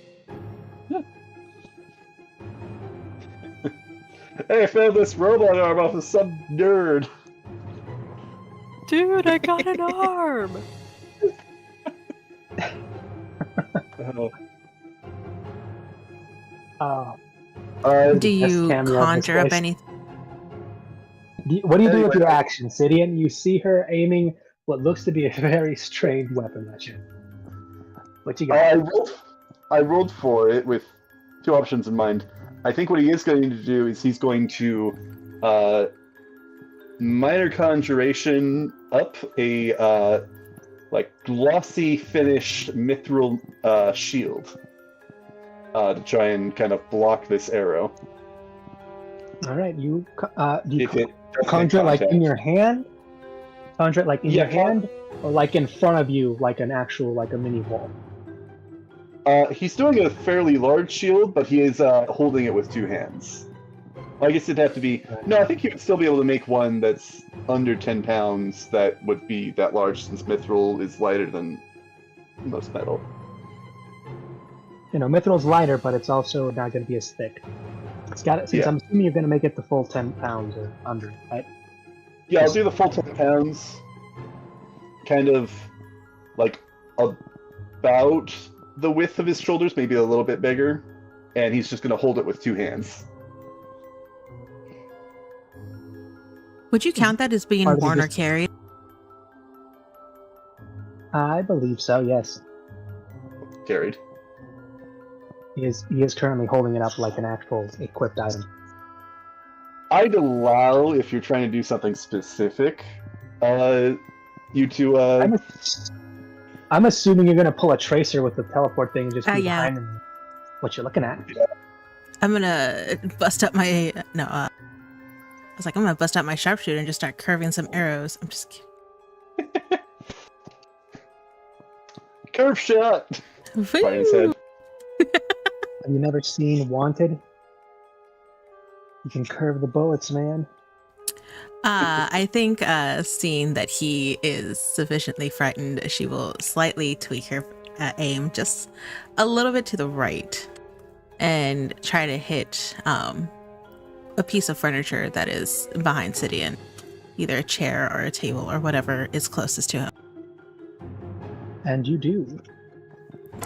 Hey, I found this robot arm off of some nerd. Dude, I got an arm! Do you cameo of conjure up this place. anything? What do you do with your Anyway. action, Sidian? You see her aiming what looks to be a very strange weapon at you. What you got? I rolled for it with two options in mind. I think what he is going to do is he's going to minor conjuration up a like glossy finished mithril shield to try and kind of block this arrow. All right, you If it doesn't conjure it like in contact. your hand. Conjure it like in Yeah, your hand, or like in front of you, like an actual like a mini wall. He's doing a fairly large shield, but he is holding it with two hands. I guess it'd have to be. No, I think he would still be able to make one that's under 10 pounds that would be that large, since mithril is lighter than most metal. You know, mithril's lighter, but it's also not going to be as thick. It's got it. Since Yeah. I'm assuming you're going to make it the full 10 pounds or under, right? Yeah, I'll do the full 10 pounds. Kind of like about the width of his shoulders, maybe a little bit bigger. And he's just going to hold it with two hands. Would you count that as being Part of the worn or dis- carried? I believe so. Yes, Carried. he is currently holding it up like an actual equipped item. I'd allow, if you're trying to do something specific, you to I'm assuming you're going to pull a tracer with the teleport thing and just be Yeah. behind him. What you're looking at? I'm gonna bust up my I was like, I'm gonna bust out my sharpshooter and just start curving some arrows. I'm just kidding. curve shot. Right in his head. Have you never seen Wanted? You can curve the bullets, man. I think seeing that he is sufficiently frightened, she will slightly tweak her aim just a little bit to the right and try to hit a piece of furniture that is behind Sidian, either a chair or a table or whatever is closest to him. And you do.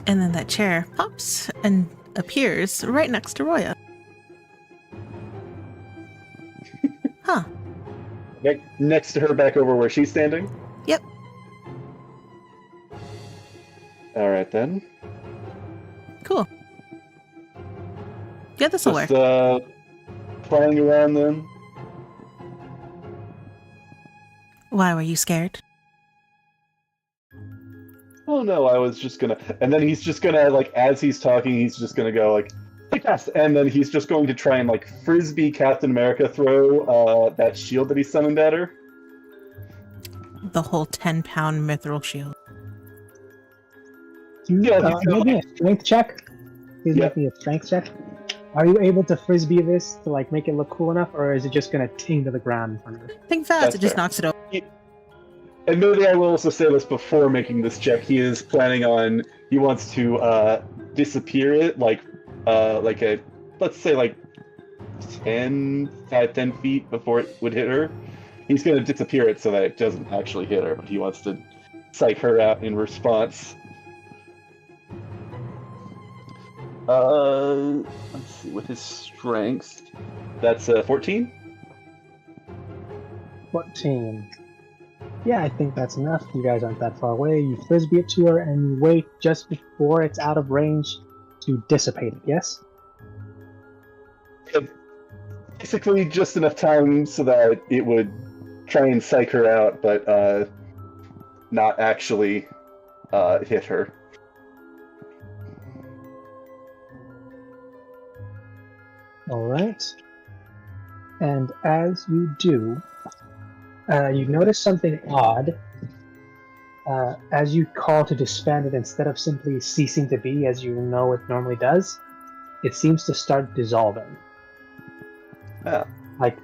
And then that chair pops and appears right next to Roya. Huh. Next to her, back over where she's standing? Yep. Alright then. Cool. Yeah, this'll Just work. flying around then. Why were you scared? Oh no, I was just gonna. And then he's just gonna, like, as he's talking, he's just gonna go, like, cast. And then he's just going to try and, like, frisbee Captain America throw that shield that he summoned at her. The whole 10-pound mithril shield. Yeah, he's gonna, Maybe a strength check. He's Yeah. making a strength check. Are you able to frisbee this to like make it look cool enough, or is it just gonna ting to the ground in front of you? Think fast, That's it just fair. knocks it over. Admittedly, I will also say this before making this check. He is planning on. He wants to disappear it, like a, let's say, like 10 feet before it would hit her. He's going to disappear it so that it doesn't actually hit her, but he wants to psych her out in response. Let's see, with his strength, that's 14. 14. Yeah, I think that's enough. You guys aren't that far away. You frisbee it to her, and you wait just before it's out of range to dissipate it. Yes. Basically, just enough time so that it would try and psych her out, but not actually hit her. All right. And as you do, you notice something odd. As you call to disband it, instead of simply ceasing to be as you know it normally does, it seems to start dissolving. Ah. Like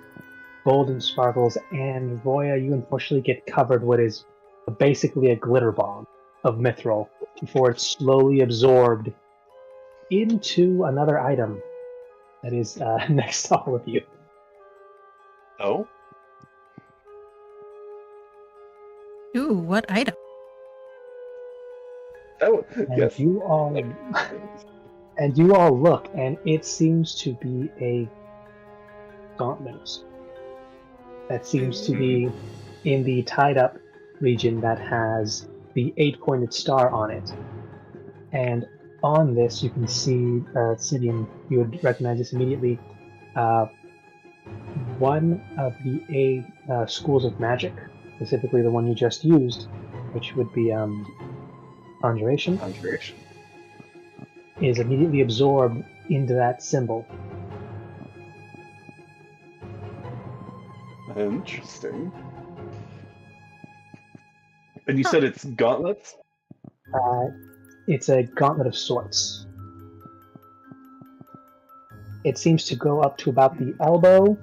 golden sparkles, and Roya, you unfortunately get covered what is basically a glitter bomb of mithril before it's slowly absorbed into another item that is next to all of you. Oh? Ooh, what item? Oh, And yes. you all and you all look, and it seems to be a gauntlet that seems to be in the tied up region that has the 8-pointed star on it. And on this, you can see, Sidian, you would recognize this immediately. One of the schools of magic, specifically the one you just used, which would be conjuration, Conjuration. is immediately absorbed into that symbol. Interesting. And you said it's gauntlets? It's a gauntlet of sorts. It seems to go up to about the elbow.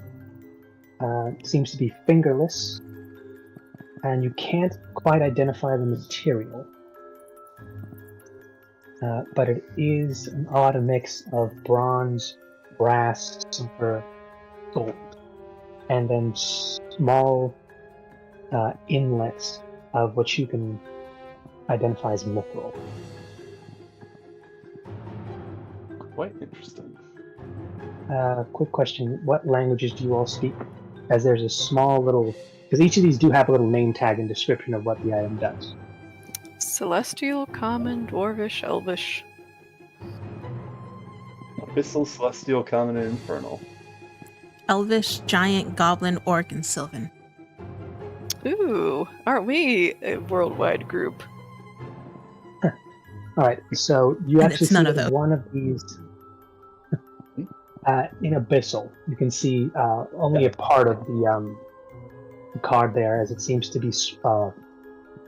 Seems to be fingerless, and you can't quite identify the material. But it is an odd mix of bronze, brass, silver, gold, and then small inlets of what you can identify as mithril. Quite interesting. Quick question: what languages do you all speak? As there's a small little, because each of these do have a little name tag and description of what the item does. Celestial, Common, Dwarvish, Elvish. Abyssal, Celestial, Common, and Infernal. Elvish, Giant, Goblin, Orc, and Sylvan. Ooh, aren't we a worldwide group? All right, so you And actually it's none see of that those. one of these in Abyssal, you can see only a part of the card there, as it seems to be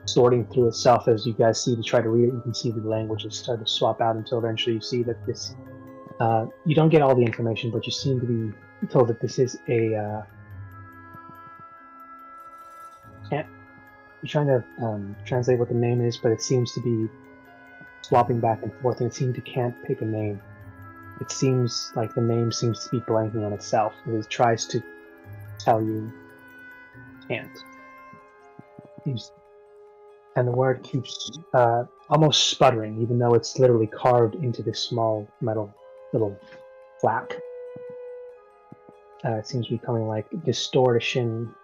sorting through itself as you guys see to try to read it. You can see the languages start to swap out until eventually you see that this. You don't get all the information, but you seem to be told that this is a. You're trying to translate what the name is, but it seems to be swapping back and forth, and it seems to can't pick a name. It seems like the name seems to be blanking on itself. It tries to tell you can't. And the word keeps almost sputtering, even though it's literally carved into this small metal little plaque. It seems to be coming like distortion,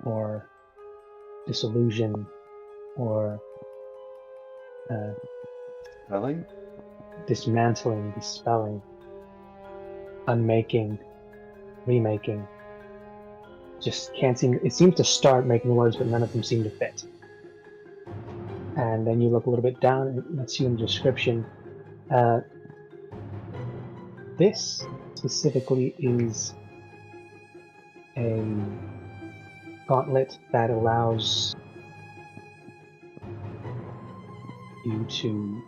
or disillusion, or Spelling? dismantling, dispelling, unmaking, remaking. Just can't seem. It seems to start making words, but none of them seem to fit. And then you look a little bit down, and it lets you in the description. This specifically is a gauntlet that allows you to.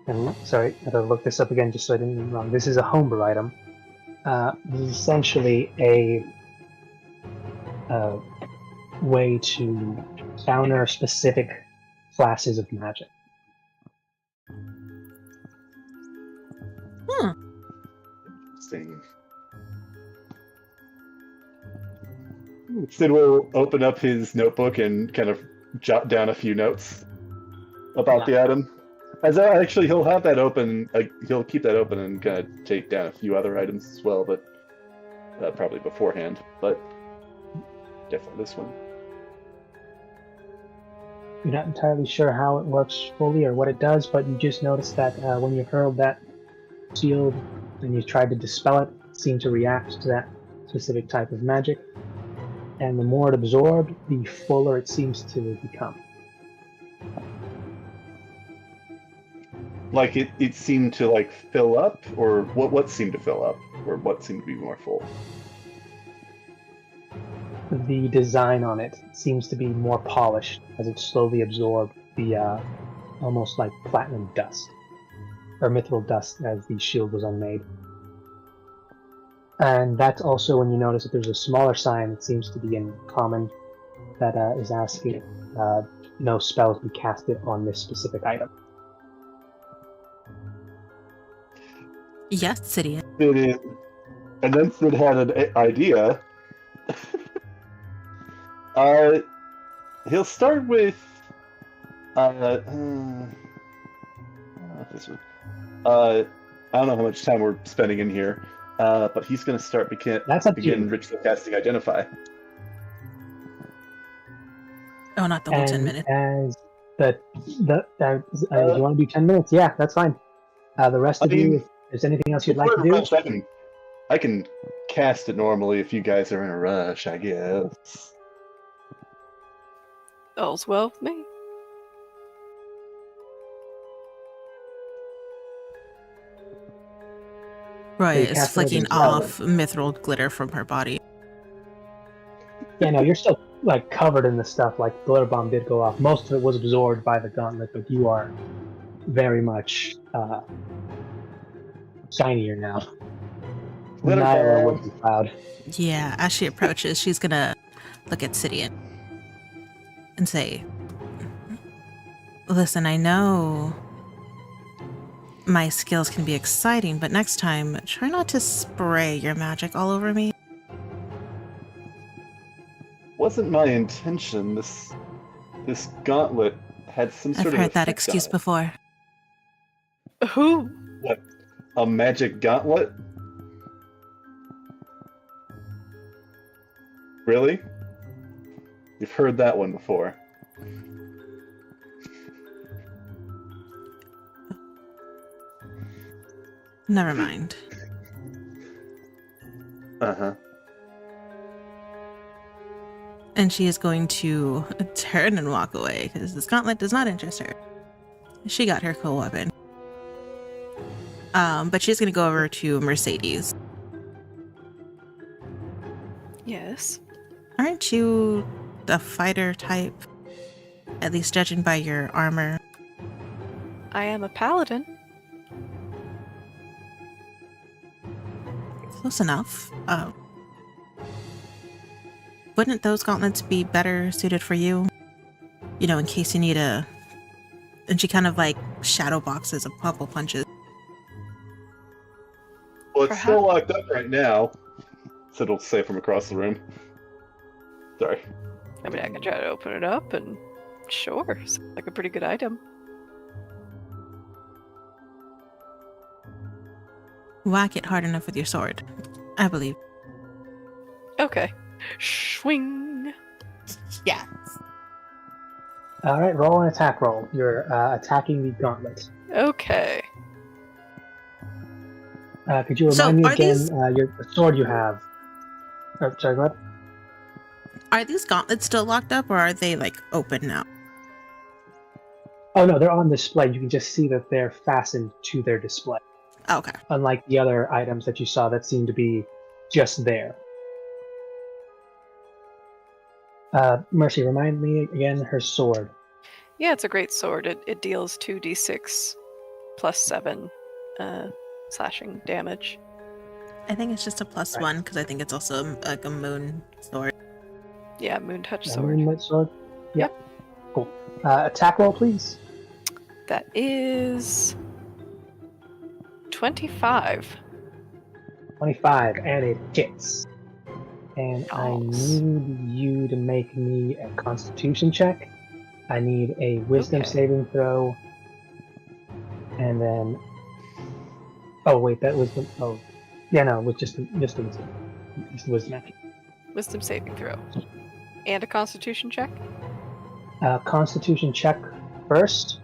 And sorry, I gotta look this up again just so I didn't get it wrong. This is a homebrew item. This is essentially a way to counter specific classes of magic. Interesting. Sid will open up his notebook and kind of jot down a few notes about the item. As actually, he'll have that open. He'll keep that open and kind of take down a few other items as well, but probably beforehand. But definitely this one. You're not entirely sure how it works fully or what it does, but you just notice that when you hurled that shield and you tried to dispel it, it seemed to react to that specific type of magic. And the more it absorbed, the fuller it seems to become. Like it seemed to like fill up, or what seemed to fill up, or what seemed to be more full. The design on it seems to be more polished as it slowly absorbed the almost like platinum dust, or mithril dust, as the shield was unmade. And that's also when you notice that there's a smaller sign that seems to be in common that is asking no spells be casted on this specific item. Yes, Sidian. And then Sid had an idea. He'll start with this one. I don't know how much time we're spending in here, but he's going to start That's up to begin you. ritual casting Identify. Oh, not the whole 10 minutes. As do you want to do 10 minutes? Yeah, that's fine. The rest of you, if there's anything else you'd like to do, Rush, I can cast it normally if you guys are in a rush, I guess. All's well with me. Roy you is cast it flicking as well. off mithril glitter from her body. yeah, no, you're still like covered in the stuff. Like the glitter bomb did go off. Most of it was absorbed by the gauntlet, but you are very much shinier now. Glitter Nyla bomb. would be proud. Yeah, as she approaches, she's gonna look at Sidian and say, "Listen, I know my skills can be exciting, but next time, try not to spray your magic all over me." Wasn't my intention. This gauntlet had some I've sort of heard that effect excuse on it. before. Who? What? A magic gauntlet? Really? You've heard that one before. Never mind. Uh-huh. And she is going to turn and walk away because this gauntlet does not interest her. She got her cool weapon. But she's going to go over to Mercedes. Yes. Aren't you a fighter type? At least judging by your armor. I am a paladin. Close enough. Wouldn't those gauntlets be better suited for you? You know, in case you need a... And she kind of like shadow boxes a couple punches. Well, it's still locked up right now. So it'll say from across the room. Sorry. I mean, I can try to open it up and sure, sounds like a pretty good item. Whack it hard enough with your sword. I believe. Okay. Swing. Yeah. All right, roll an attack roll. You're attacking the gauntlet. Okay. Could you So, remind me are again these- the sword you have? Oh, sorry, what? Are these gauntlets still locked up or are they like open now? Oh no, they're on display. You can just see that they're fastened to their display. Okay. Unlike the other items that you saw that seem to be just there. Mercy, remind me again her sword. Yeah, it's a great sword. It deals 2d6 plus 7 slashing damage. I think it's just a plus Right. 1 because I think it's also like a moon sword. Yeah, moon touch A sword. moonlit sword? Yep. Cool. Attack roll, please. That is 25. 25, and it hits. And I Nice. need you to make me a Constitution check. I need a Wisdom Okay. saving throw. And then... Oh, wait, that was the... Oh, yeah, no, with just the Wisdom. Just the Wisdom. Wisdom saving throw. And a constitution check? Constitution check first.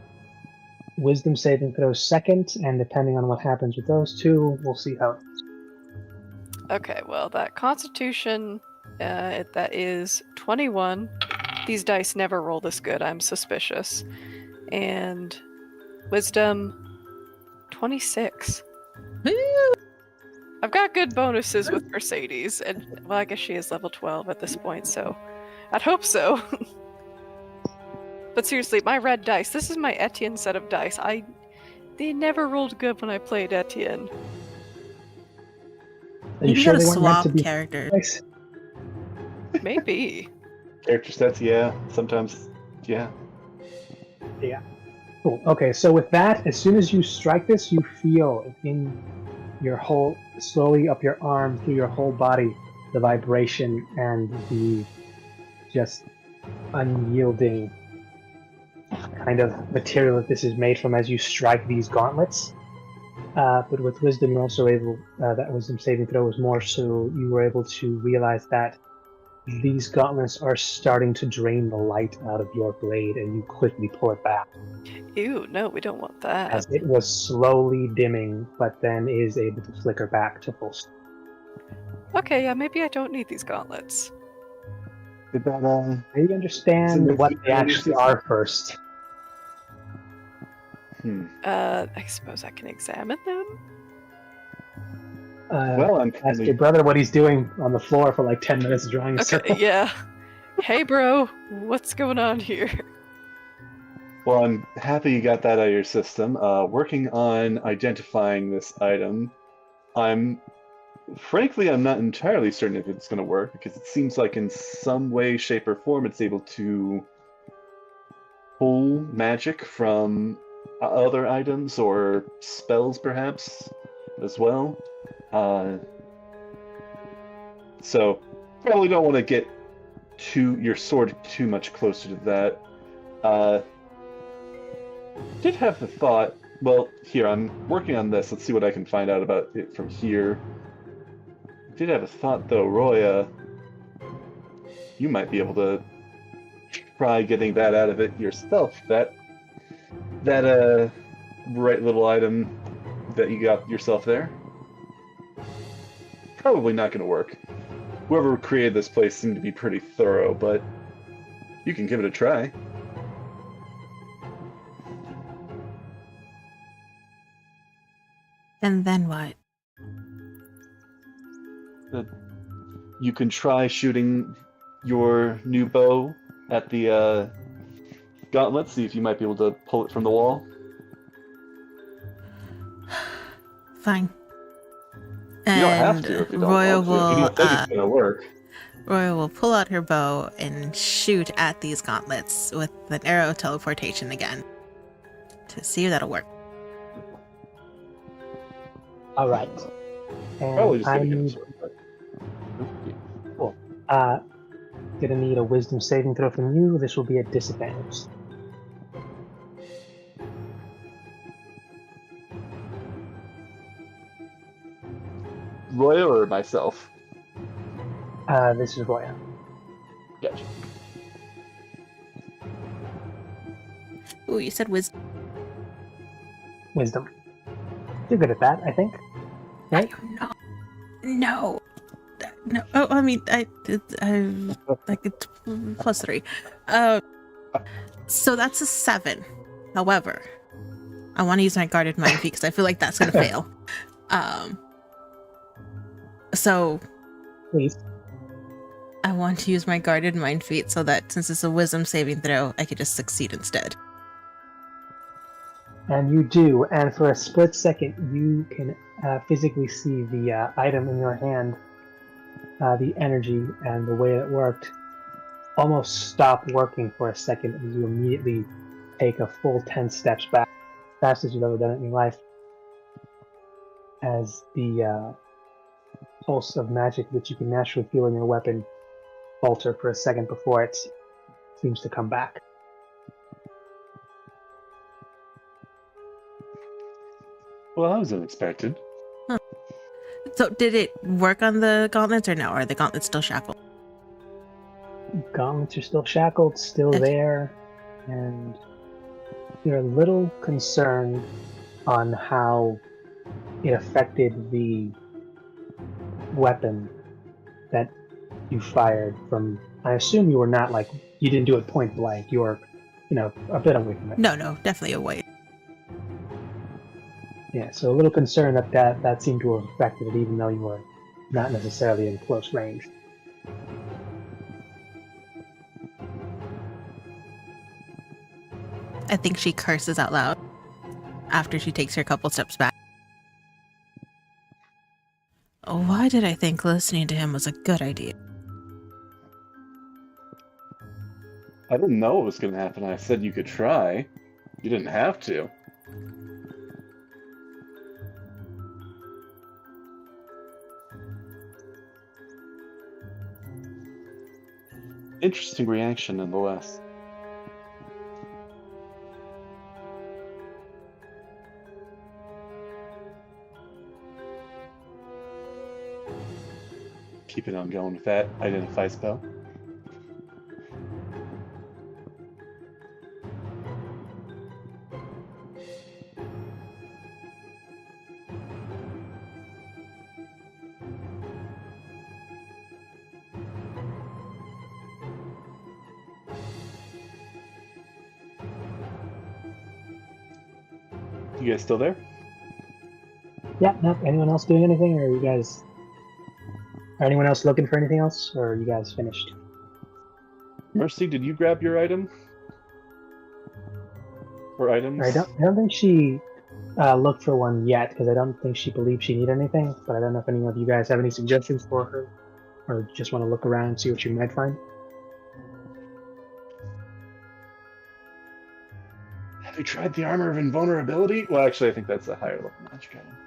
Wisdom saving throw second. And depending on what happens with those two, we'll see how... Okay, well, that constitution, that is 21. These dice never roll this good. I'm suspicious. And wisdom, 26. I've got good bonuses with Mercedes, and well, I guess she is level 12 at this point, so I'd hope so. But seriously, my red dice, this is my Etienne set of dice. They never rolled good when I played Etienne. Are you You sure gotta they weren't meant swap to be characters. dice? Maybe. Character sets, yeah. Sometimes, yeah. Cool. Okay, so with that, as soon as you strike this, you feel in your whole, slowly up your arm, through your whole body, the vibration and the just unyielding kind of material that this is made from as you strike these gauntlets. But with wisdom, you're also able, that wisdom saving throw was more so you were able to realize that these gauntlets are starting to drain the light out of your blade, and you quickly pull it back. Ew, no, we don't want that. As it was slowly dimming, but then is able to flicker back to full screen. Okay, yeah, maybe I don't need these gauntlets. Did that, Maybe understand what they actually are first. I suppose I can examine them? Well, I'm Ask your brother what he's doing on the floor for like 10 minutes drawing a circle. Yeah. Hey, bro, what's going on here? Well, I'm happy you got that out of your system. Working on identifying this item, frankly, I'm not entirely certain if it's going to work, because it seems like in some way, shape, or form it's able to pull magic from other items or spells, perhaps, as well. So, probably don't want to get your sword too much closer to that. Did have the thought, well, here, I'm working on this. Let's see what I can find out about it from here. Did have a thought, though, Roya. You might be able to try getting that out of it yourself. That bright little item that you got yourself there. Probably not going to work. Whoever created this place seemed to be pretty thorough, but you can give it a try. And then what? You can try shooting your new bow at the gauntlet, see if you might be able to pull it from the wall. Fine. You don't have to if you don't Roya want to. If you don't think it's going to work. Roya will pull out her bow and shoot at these gauntlets with an arrow teleportation again to see if that'll work. All right. And Probably just I going need, to cool. Gonna need a wisdom saving throw from you. This will be at disadvantage. Roya or myself? This is Roya. Gotcha. Ooh, you said wisdom. Wisdom. You're good at that, I think. Right? No. No. Oh, I mean, I like it's +3. So that's a 7. However, I want to use my guarded mind feat because I feel like that's gonna fail. So Please. I want to use my guarded mind feat so that since it's a wisdom saving throw, I could just succeed instead. And you do, and for a split second, you can physically see the item in your hand, the energy and the way it worked, almost stop working for a second as you immediately take a full 10 steps back, fastest you've ever done it in your life, as the pulse of magic that you can naturally feel in your weapon falter for a second before it seems to come back. Well, that was unexpected. Huh. So did it work on the gauntlets or no? Are the gauntlets still shackled? Gauntlets are still shackled, still there, and you're a little concerned on how it affected the weapon that you fired from. I assume you were not like, you didn't do it point blank. You were, a bit away from it. No, definitely away. Yeah, so a little concerned that seemed to have affected it, even though you were not necessarily in close range. I think she curses out loud after she takes her couple steps back. Why did I think listening to him was a good idea? I didn't know what was going to happen. I said you could try. You didn't have to. Interesting reaction, nonetheless. Keeping on going with that identify spell. You guys still there? Yeah, no. Anyone else doing anything, or are you guys? Are anyone else looking for anything else, or are you guys finished? Mercy, did you grab your item? Or items? I don't think she looked for one yet, because I don't think she believes she needed anything. But I don't know if any of you guys have any suggestions for her, or just want to look around and see what you might find. Have you tried the armor of invulnerability? Well, actually, I think that's a higher level magic item.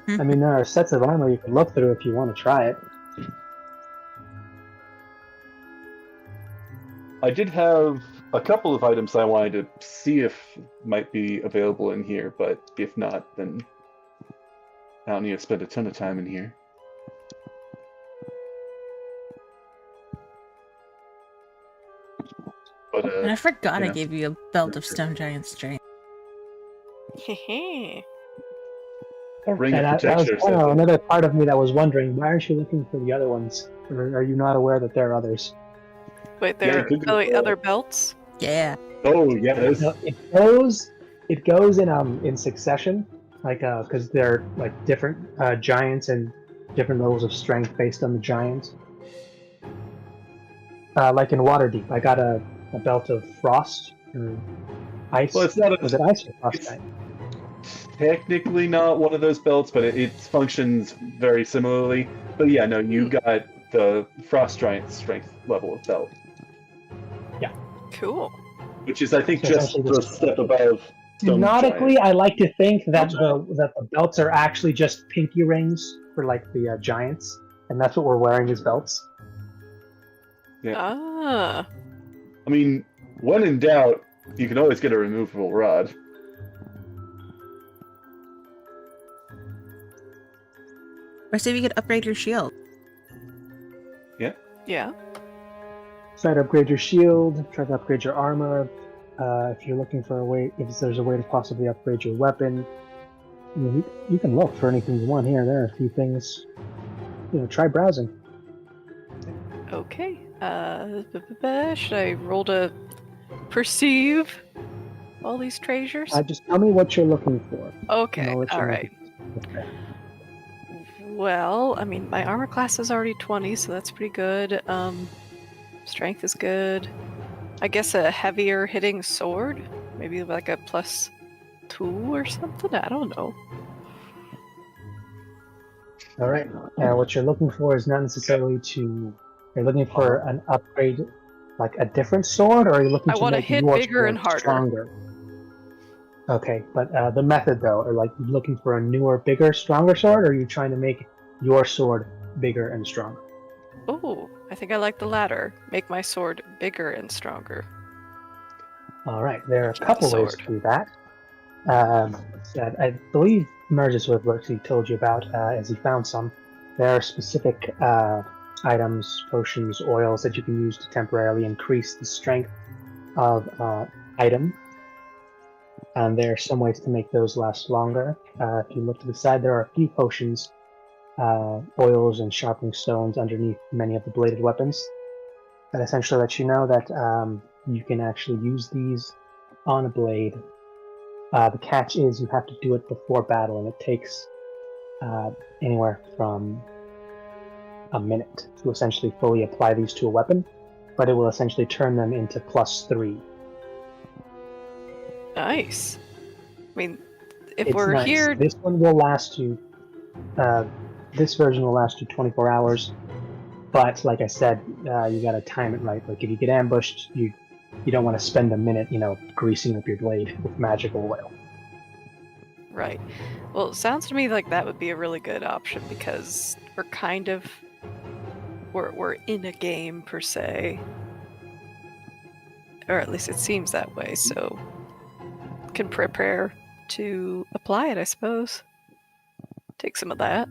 I mean, there are sets of armor you can look through if you want to try it. I did have a couple of items I wanted to see if might be available in here, but if not, then I don't need to spend a ton of time in here. But And I forgot I yeah. gave you a belt of stone giant strength. Hehe. a ring And of that was protection. kind of another part of me that was wondering, why aren't you looking for the other ones? Or are you not aware that there are others? Wait, Yeah, there you could are go for other belts? Yeah. Oh yes. No, it goes in succession, like because they're like different giants and different levels of strength based on the giant. Like in Waterdeep, I got a belt of frost or ice. Well, it's not a, Was it ice or frost? it's technically not one of those belts, but it functions very similarly. But yeah, no, you got the frost giant strength level of belt, Cool. which is I think So just essentially a step above stone Nautically, giant. I like to think that the belts are actually just pinky rings for like the giants, and that's what we're wearing as belts. Yeah. Ah. I mean, when in doubt, you can always get a removable rod. Or see if you could upgrade your shield. Yeah. Try to upgrade your shield. Try to upgrade your armor. If you're looking for a way, if there's a way to possibly upgrade your weapon, you can look for anything you want here. There are a few things. Try browsing. Okay. Should I roll to perceive all these treasures? Just tell me what you're looking for. Okay. I'll let you All know. right. Okay. Well, I mean, my armor class is already 20, so that's pretty good. Strength is good. I guess a heavier hitting sword? Maybe like a +2 or something? I don't know. All right. What you're looking for is not necessarily to. You're looking for an upgrade, like a different sword, or are you looking I to want to make hit your bigger sword and harder. stronger? Okay, but the method though, are like looking for a newer, bigger, stronger sword, or are you trying to make your sword bigger and stronger? Oh, I think I like the latter. Make my sword bigger and stronger. All right, there are a Keep the couple ways sword. to do that. That I believe merges with what he told you about as he found some. There are specific items, potions, oils that you can use to temporarily increase the strength of item. And there are some ways to make those last longer. If you look to the side, there are a few potions, oils, and sharpening stones underneath many of the bladed weapons that essentially let you know that you can actually use these on a blade. The catch is you have to do it before battle, and it takes anywhere from a minute to essentially fully apply these to a weapon, but it will essentially turn them into +3. Nice. I mean, if It's we're nice. here, This one will last you. This version will last you 24 hours, but like I said, you gotta time it right. Like if you get ambushed, you don't want to spend a minute, greasing up your blade with magical oil. right. Well, it sounds to me like that would be a really good option because kind of we're in a game per se, or at least it seems that way. So can prepare to apply it, I suppose. Take some of that.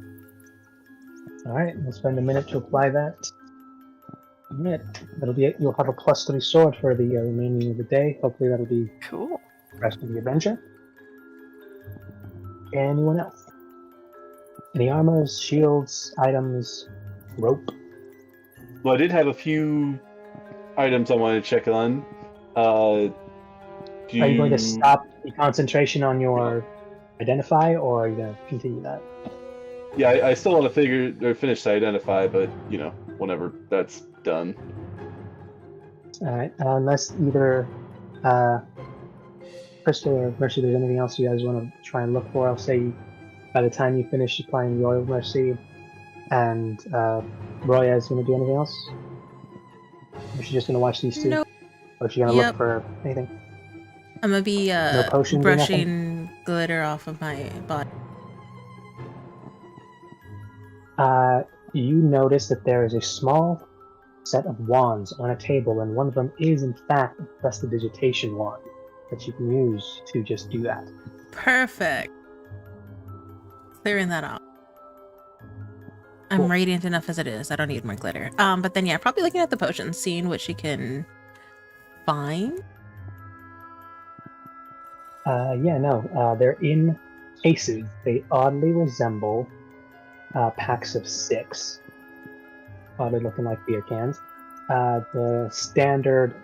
All right, we'll spend a minute to apply that. A minute. That'll be it. You'll have a +3 sword for the remaining of the day. Hopefully, that'll be Cool. the rest of the adventure. Anyone else? Any armors, shields, items, rope? Well, I did have a few items I wanted to check on. Are you going to stop the concentration on your identify, or are you going to continue that? Yeah, I still want to finish to identify, but whenever that's done. All right. Unless either Crystal or Mercy, there's anything else you guys want to try and look for, I'll say by the time you finish applying Royal Mercy, and Roya is going to do anything else? Or is she just going to watch these two? Nope. Or is she going to look for anything? I'm gonna be No potions or brushing glitter off of my body. You notice that there is a small set of wands on a table, and one of them is in fact a prestidigitation wand that you can use to just do that. Perfect. Clearing that out. Cool. I'm radiant enough as it is. I don't need more glitter. But then yeah, probably looking at the potions, seeing what she can find. They're in cases. They oddly resemble packs of 6. Oddly looking like beer cans. The standard,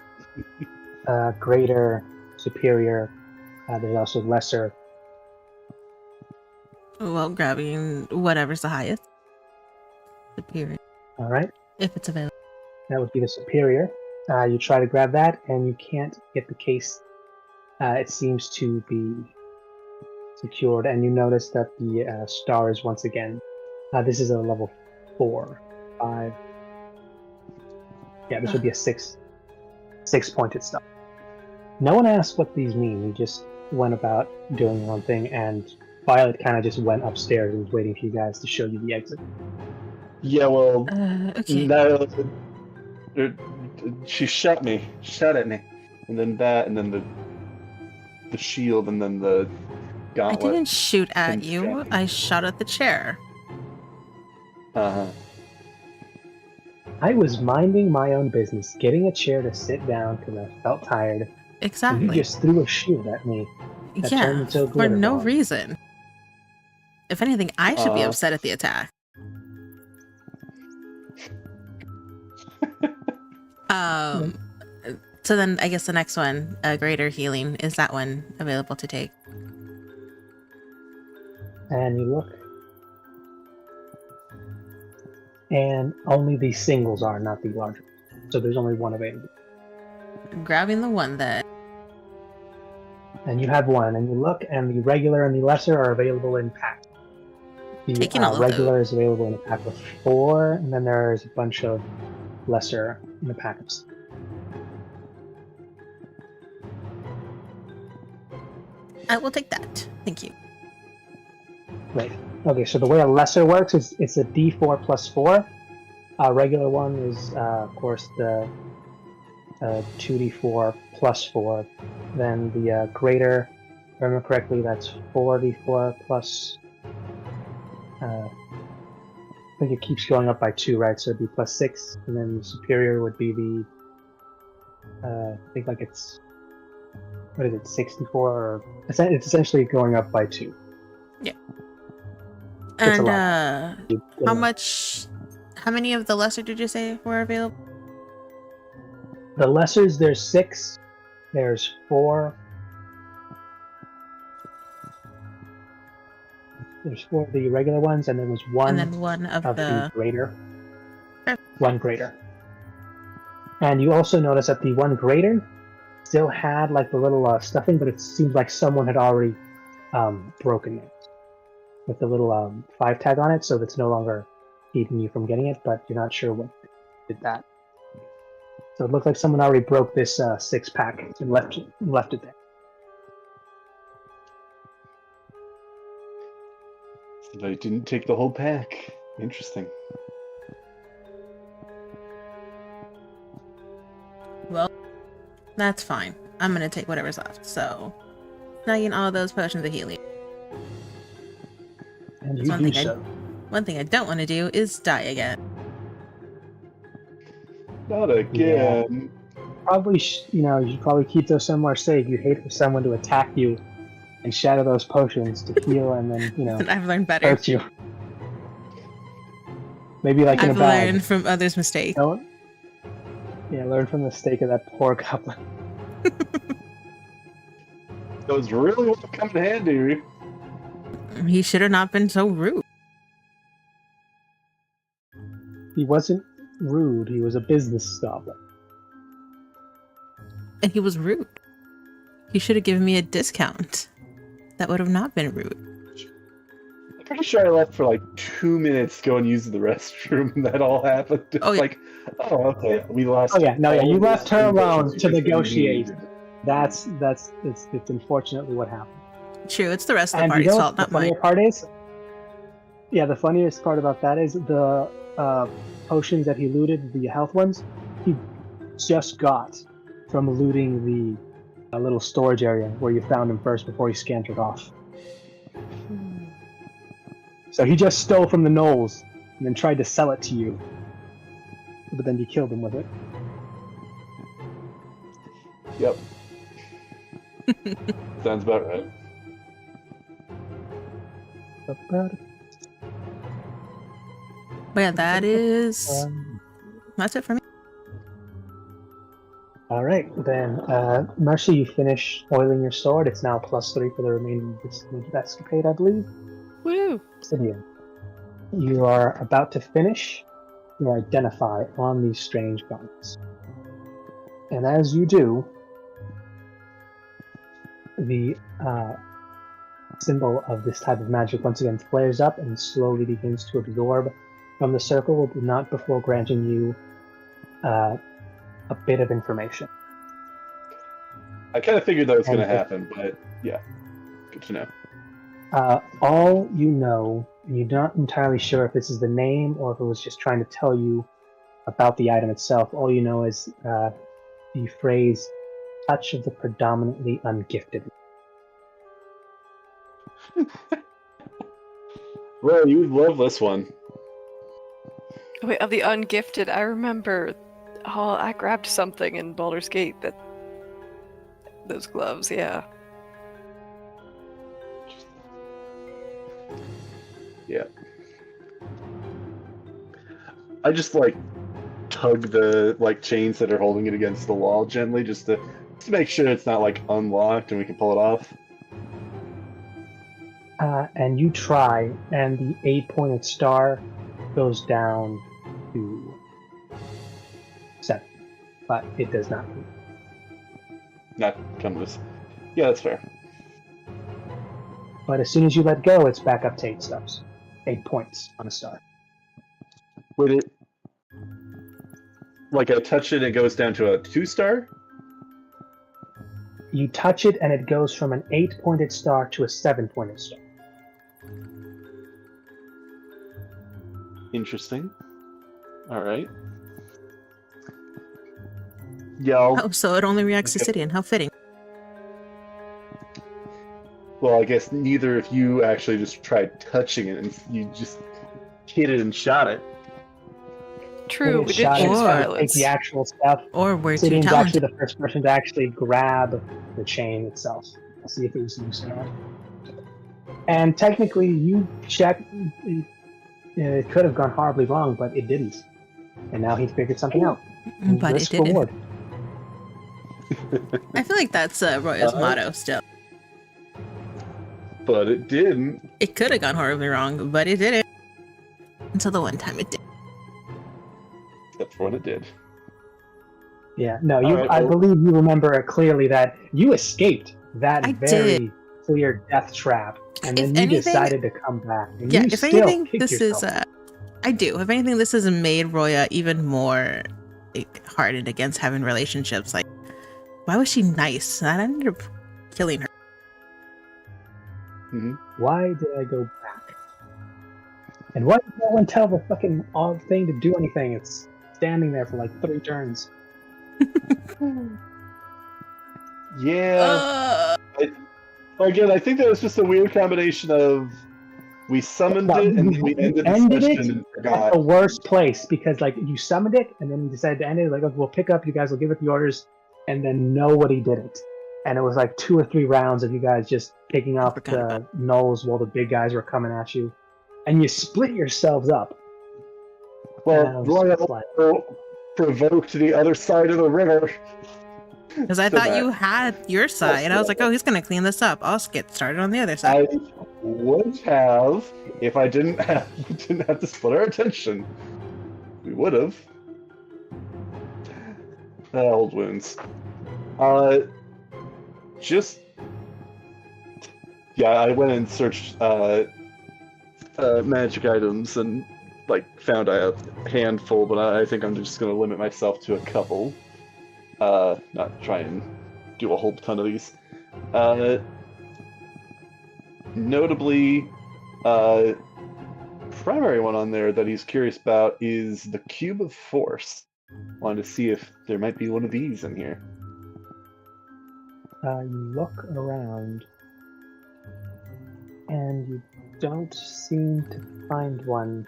greater, superior, there's also lesser. Well, grabbing whatever's the highest. Superior. Alright, If it's available. that would be the superior. You try to grab that, and you can't get the case. It seems to be secured, and you notice that the star is once again. This is a level 4, 5. Yeah, this would be a 6-pointed star. No one asked what these mean. You just went about doing your own thing, and Violet kind of just went upstairs and was waiting for you guys to show you the exit. Yeah, well, Okay. no, she shot at me, and then that, and then the shield, and then the I gauntlet. didn't shoot at and you. strapping. I shot at the chair. Uh-huh. I was minding my own business, getting a chair to sit down because I felt tired, and you Exactly. just threw a shield at me. that Yeah, turned into a for glitter no bomb. reason. If anything, I should be Uh. upset at the attack. So then I guess the next one, greater healing, is that one available to take? And you look, and only the singles are, not the larger. So there's only one available. Grabbing the one that And you have one, and you look, and the regular and the lesser are available in packs. The Taking all of regular is available in a pack of 4, and then there's a bunch of lesser in a pack of 6. I will take that. Thank you. Right. Okay, so the way a lesser works is it's a D4 plus 4. A regular one is, of course, the 2D4 plus 4. Then the greater, if I remember correctly, that's 4D4 plus. I think it keeps going up by 2, right? So it'd be plus 6. And then the superior would be the. I think like it's. What is it, 64? Or, it's essentially going up by 2. It's a And lot. how many of the lesser did you say were available? The lessers, there's 6. There's 4. There's 4 of the regular ones, and there was 1 And then one of of the the greater. Sure. 1 greater. And you also notice that the 1 greater still had like the little stuffing, but it seems like someone had already broken it with the little 5 tag on it, so it's no longer keeping you from getting it, but you're not sure what did that. So it looks like someone already broke this 6-pack and left it there. They didn't take the whole pack. Interesting. Well, that's fine. I'm gonna take whatever's left. So, snagging all those potions of healing. And That's you do so. One thing I don't want to do is die again. Not again. Probably, you should probably keep those somewhere safe. You'd hate for someone to attack you and shatter those potions to heal and then, I've learned better. hurt you. Maybe like in I've a bag. learned from others' mistakes. Learn from the mistake of that poor goblin. Those really won't come in handy. He should have not been so rude. He wasn't rude. He was a business goblin. And he was rude. He should have given me a discount. That would have not been rude. I'm pretty sure I left for like 2 minutes to go and use the restroom and that all happened. It's Oh, yeah. like, oh, okay, we lost. Oh yeah, no, yeah, you all left her the alone potions to we negotiate. needed. It's unfortunately what happened. True, it's the rest of the And party's fault, the not mine. funnier part is, the funniest part about that is the potions that he looted, the health ones, he just got from looting the little storage area where you found him first before he scantered off. So he just stole from the gnolls and then tried to sell it to you, but then you killed him with it. Yep. Sounds about right. But yeah, that's it for me. All right, then, Mercy, you finish oiling your sword. It's now +3 for the remainder of this escapade, I believe. Woo! Obsidian. You are about to finish. You identify on these strange garments. And as you do, the symbol of this type of magic once again flares up and slowly begins to absorb from the circle, but not before granting you a bit of information. I kind of figured that was going to happen, but yeah, good to know. All you know, and you're not entirely sure if this is the name or if it was just trying to tell you about the item itself. All you know is the phrase, touch of the predominantly ungifted. Well, you would love this one. Wait, of the ungifted, I remember. Oh, I grabbed something in Baldur's Gate those gloves, yeah. Yeah. I just tug the chains that are holding it against the wall gently just to make sure it's not unlocked and we can pull it off. And you try, and the 8-pointed star goes down to 7, but it does not move. Not come loose. Yeah, that's fair. But as soon as you let go, it's back up to 8 stars. 8 points on a star. Would it I touch it, it goes down to a 2-star? You touch it, and it goes from an 8-pointed star to a 7-pointed star. Interesting. All right. Yeah. Oh, so it only reacts to Obsidian. How fitting. Well, I guess neither of you actually just tried touching it, and you just hit it and shot it. True, we did Shot it, choose take violence. the actual stuff. Or we're too Obsidian's actually talented. the first person to actually grab the chain itself. See if it was used or not. And technically, you checked. It could have gone horribly wrong, but it didn't. And now he figured something out. But Risk it didn't. reward. I feel like that's Roya's motto still. But it didn't. It could have gone horribly wrong, but it didn't. Until the one time it did. Except for when it did. Yeah, no, you. Alright, I well- believe you remember clearly that you escaped that I very did. clear death trap, and then If you anything- decided to come back. And Yeah, you if still anything, kicked this is yourself. I do. If anything, this has made Roya even more hardened against having relationships. Like, why was she nice? And I ended up killing her. Mm-hmm. Why did I go back? And why did no one tell the fucking odd thing to do anything? It's standing there for like 3 turns. Yeah. Again, I think that was just a weird combination of we summoned it and then we ended the session and at forgot. the worst place because like you summoned it and then you decided to end it. Like, okay, we'll pick up. You guys will give it the orders, and then nobody did it. And it was like 2 or 3 rounds of you guys just picking up the nulls while the big guys were coming at you, and you split yourselves up. Well, Royal provoked the other side of the river. Because I thought you had your side. I was like, oh, he's going to clean this up. I'll get started on the other side. I would have if I didn't have to split our attention. We would have. Old wounds. Just yeah, I went and searched magic items and like found a handful, but I think I'm just gonna limit myself to a couple. Not try and do a whole ton of these. Notably, primary one on there that he's curious about is the Cube of Force. Wanted to see if there might be one of these in here. You look around, and you don't seem to find one.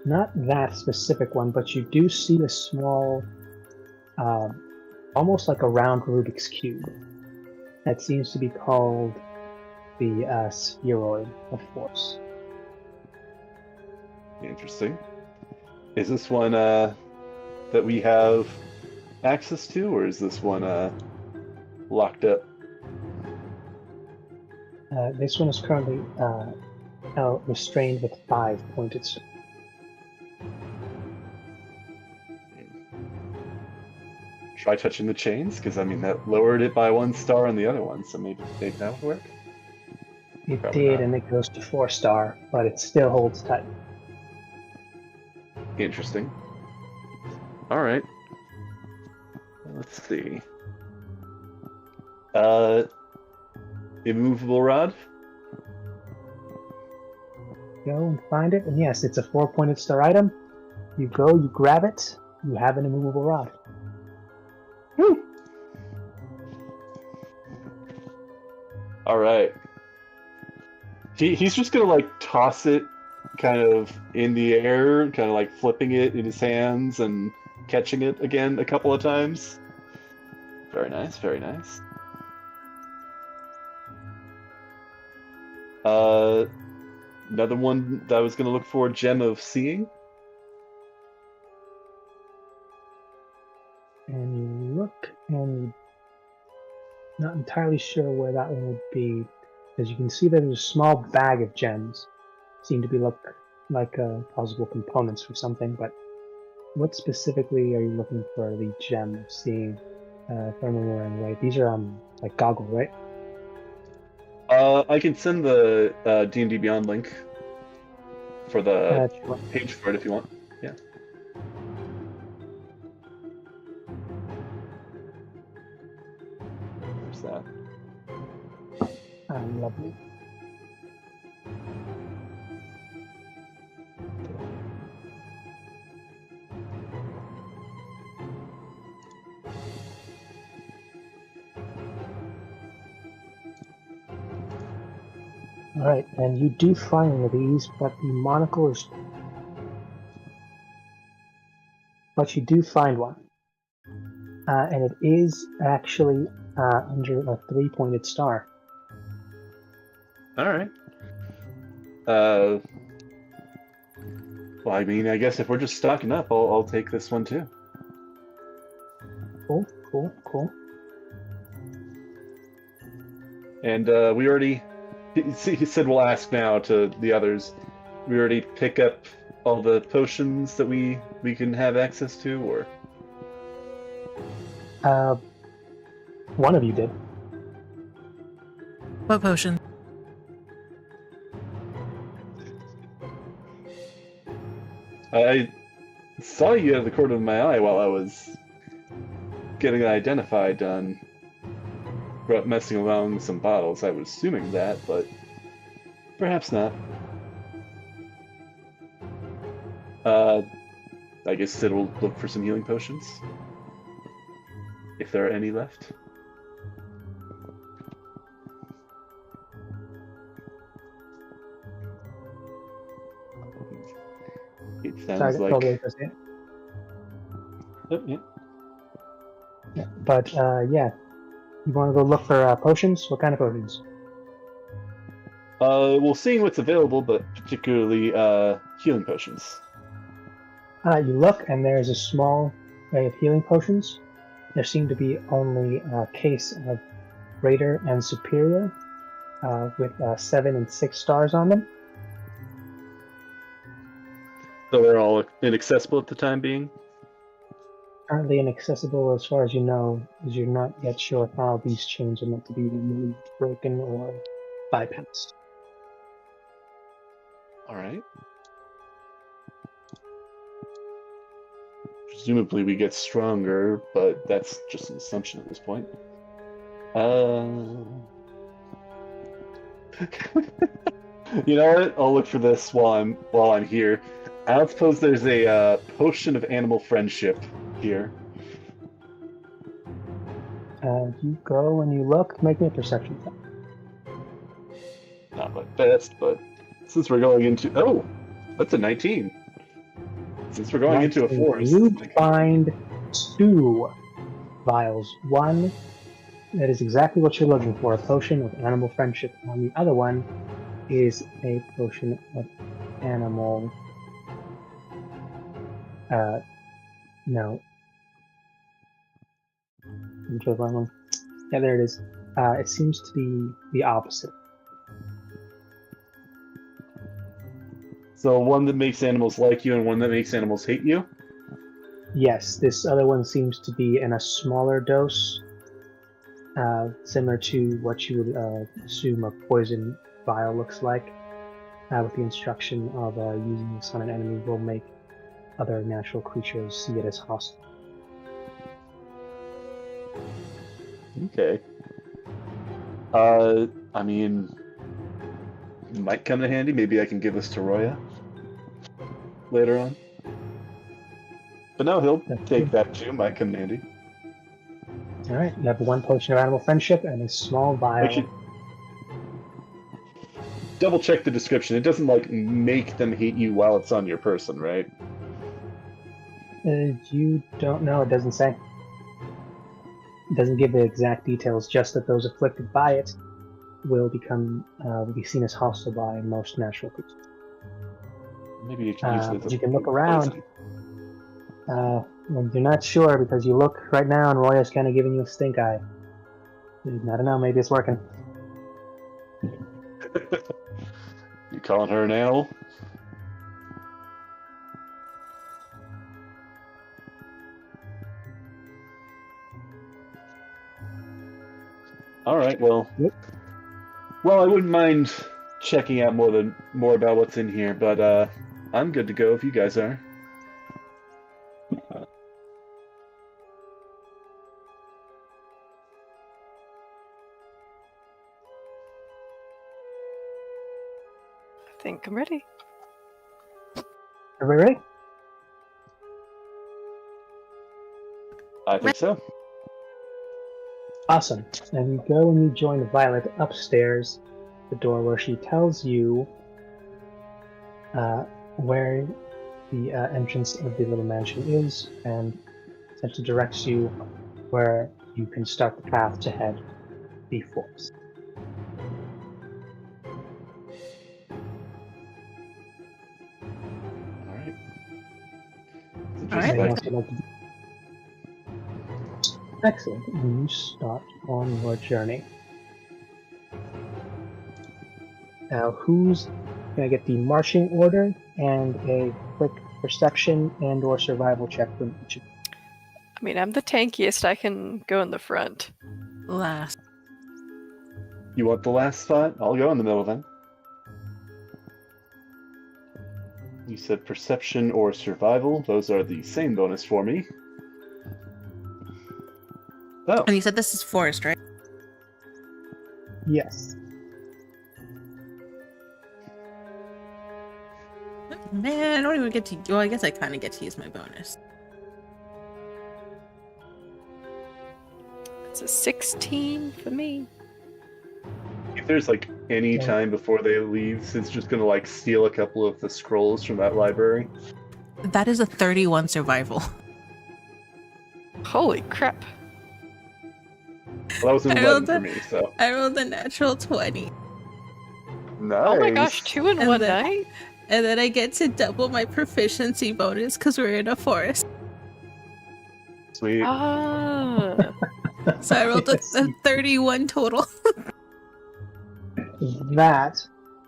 Not that specific one, but you do see a small, almost like a round Rubik's Cube. That seems to be called the spheroid of force. Interesting. Is this one that we have access to, or is this one locked up? This one is currently restrained with 5 pointed stars. Try touching the chains, because I mean that lowered it by 1 star on the other one, so maybe that would work. It Probably did, not. and it goes to 4 star, but it still holds tight. Interesting. All right. Let's see. Immovable rod. Go and find it, and yes, it's a 4 pointed star item. You go, you grab it, you have an immovable rod. Woo! All right. He's just gonna like toss it kind of in the air, kind of like flipping it in his hands and catching it again a couple of times. Very nice, very nice. Another one that I was gonna look for, Gem of Seeing. And you look, and you're not entirely sure where that one would be, because you can see that there's a small bag of gems. Seem to be look like possible components for something, but what specifically are you looking for the Gem of Seeing? If I'm remembering right, these are like goggles, right? I can send the D&D Beyond link for the Sure. page for it if you want. Yeah. There's that. Lovely. All right, and you do find one of these, but the monocle is. But you do find one, and it is actually under a 3 pointed star. All right. Well, I mean, I guess if we're just stocking up, I'll take this one too. Cool. And we already. He said we'll ask now to the others. We already pick up all the potions that we can have access to, or One of you did. What potion? I saw you out of the corner of my eye while I was getting it identified on messing around with some bottles. I was assuming that, but perhaps not. I guess it'll look for some healing potions. If there are any left. It sounds Sorry, like... totally interesting. Oh, yeah. Yeah, but yeah, you want to go look for potions? What kind of potions? Well, seeing what's available, but particularly healing potions. You look, and there's a small array of healing potions. There seem to be only a case of Greater and Superior, with 7 and 6 stars on them. So they're all inaccessible at the time being? Currently inaccessible as far as you know, as you're not yet sure how these chains are meant to be removed, broken, or bypassed. Alright. Presumably we get stronger, but that's just an assumption at this point. You know what? I'll look for this while I'm here. I don't suppose there's a potion of animal friendship here. You go and you look, make me a perception check. Not my best, but since we're going into... Oh! That's a 19. Since we're going into a forest... You find 2 vials. One that is exactly what you're looking for, a potion of animal friendship. And the other one is a potion of animal... no. Yeah, there it is. It seems to be the opposite. So one that makes animals like you and one that makes animals hate you? Yes, this other one seems to be in a smaller dose, similar to what you would assume a poison vial looks like, with the instruction of using this on an enemy will make other natural creatures see it as hostile. Okay. I mean, it might come in handy. Maybe I can give this to Roya later on. But no, he'll take that too. Might come in handy. Alright, you have 1 potion of animal friendship and a small vial. Actually, double check the description. It doesn't, like, make them hate you while it's on your person, right? You don't know, it doesn't say. It doesn't give the exact details, just that those afflicted by it will be seen as hostile by most natural creatures. Maybe you can use it as You a can look around. poison. Well, you're not sure because you look right now and Roya's kind of giving you a stink eye. I don't know, maybe it's working. You calling her an animal? Alright, well... Yep. Well, I wouldn't mind checking out more about what's in here, but I'm good to go if you guys are. I think I'm ready. Everybody ready? I think so. Awesome. And you go and you join Violet upstairs, the door where she tells you where the entrance of the little mansion is, and essentially directs you where you can start the path to head the forest. Alright. Alright. Anything else you'd like to do? Excellent. And you start on your journey. Now, who's going to get the marching order and a quick perception and/or survival check from each of you? I mean, I'm the tankiest. I can go in the front. Last. You want the last spot? I'll go in the middle then. You said perception or survival. Those are the same bonus for me. Oh, And you said this is forest, right? Yes. Man, I don't even get to. Well, I guess I kind of get to use my bonus. It's a 16 for me. If there's like any Okay. time before they leave, Sid's just gonna like steal a couple of the scrolls from that library. That is a 31 survival. Holy crap. Well, that was an I 11 rolled for a- me, so I rolled a natural 20. nice. Oh my gosh, 2 in And one then- night? And then I get to double my proficiency bonus because we're in a forest. Sweet. Ah. So I rolled a 31 total.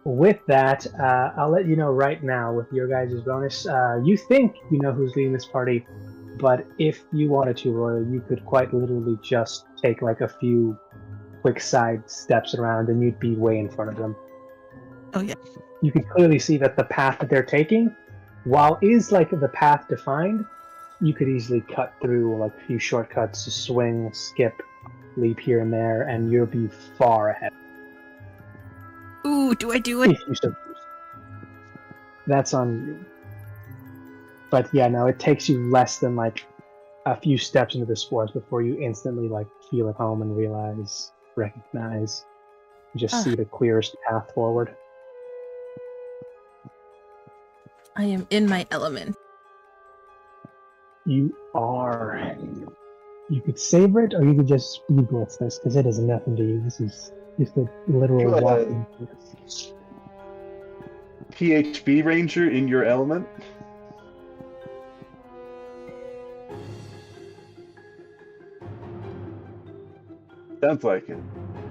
With that, I'll let you know right now with your guys' bonus. You think you know who's leading this party, but if you wanted to, Royal, you could quite literally just take like a few quick side steps around and you'd be way in front of them. Oh, yeah. You can clearly see that the path that they're taking, while is like the path defined, you could easily cut through like a few shortcuts, swing, skip, leap here and there, and you'll be far ahead. Ooh, do I do it? If you so choose. That's on you. But yeah, no, it takes you less than like a few steps into this forest before you instantly like feel at home and realize, recognize, just see the clearest path forward. I am in my element. You are. You could savor it, or you could just speed blitz this, because it is nothing to you. This is just a literal You, walking. PHB Ranger in your element. Sounds like it.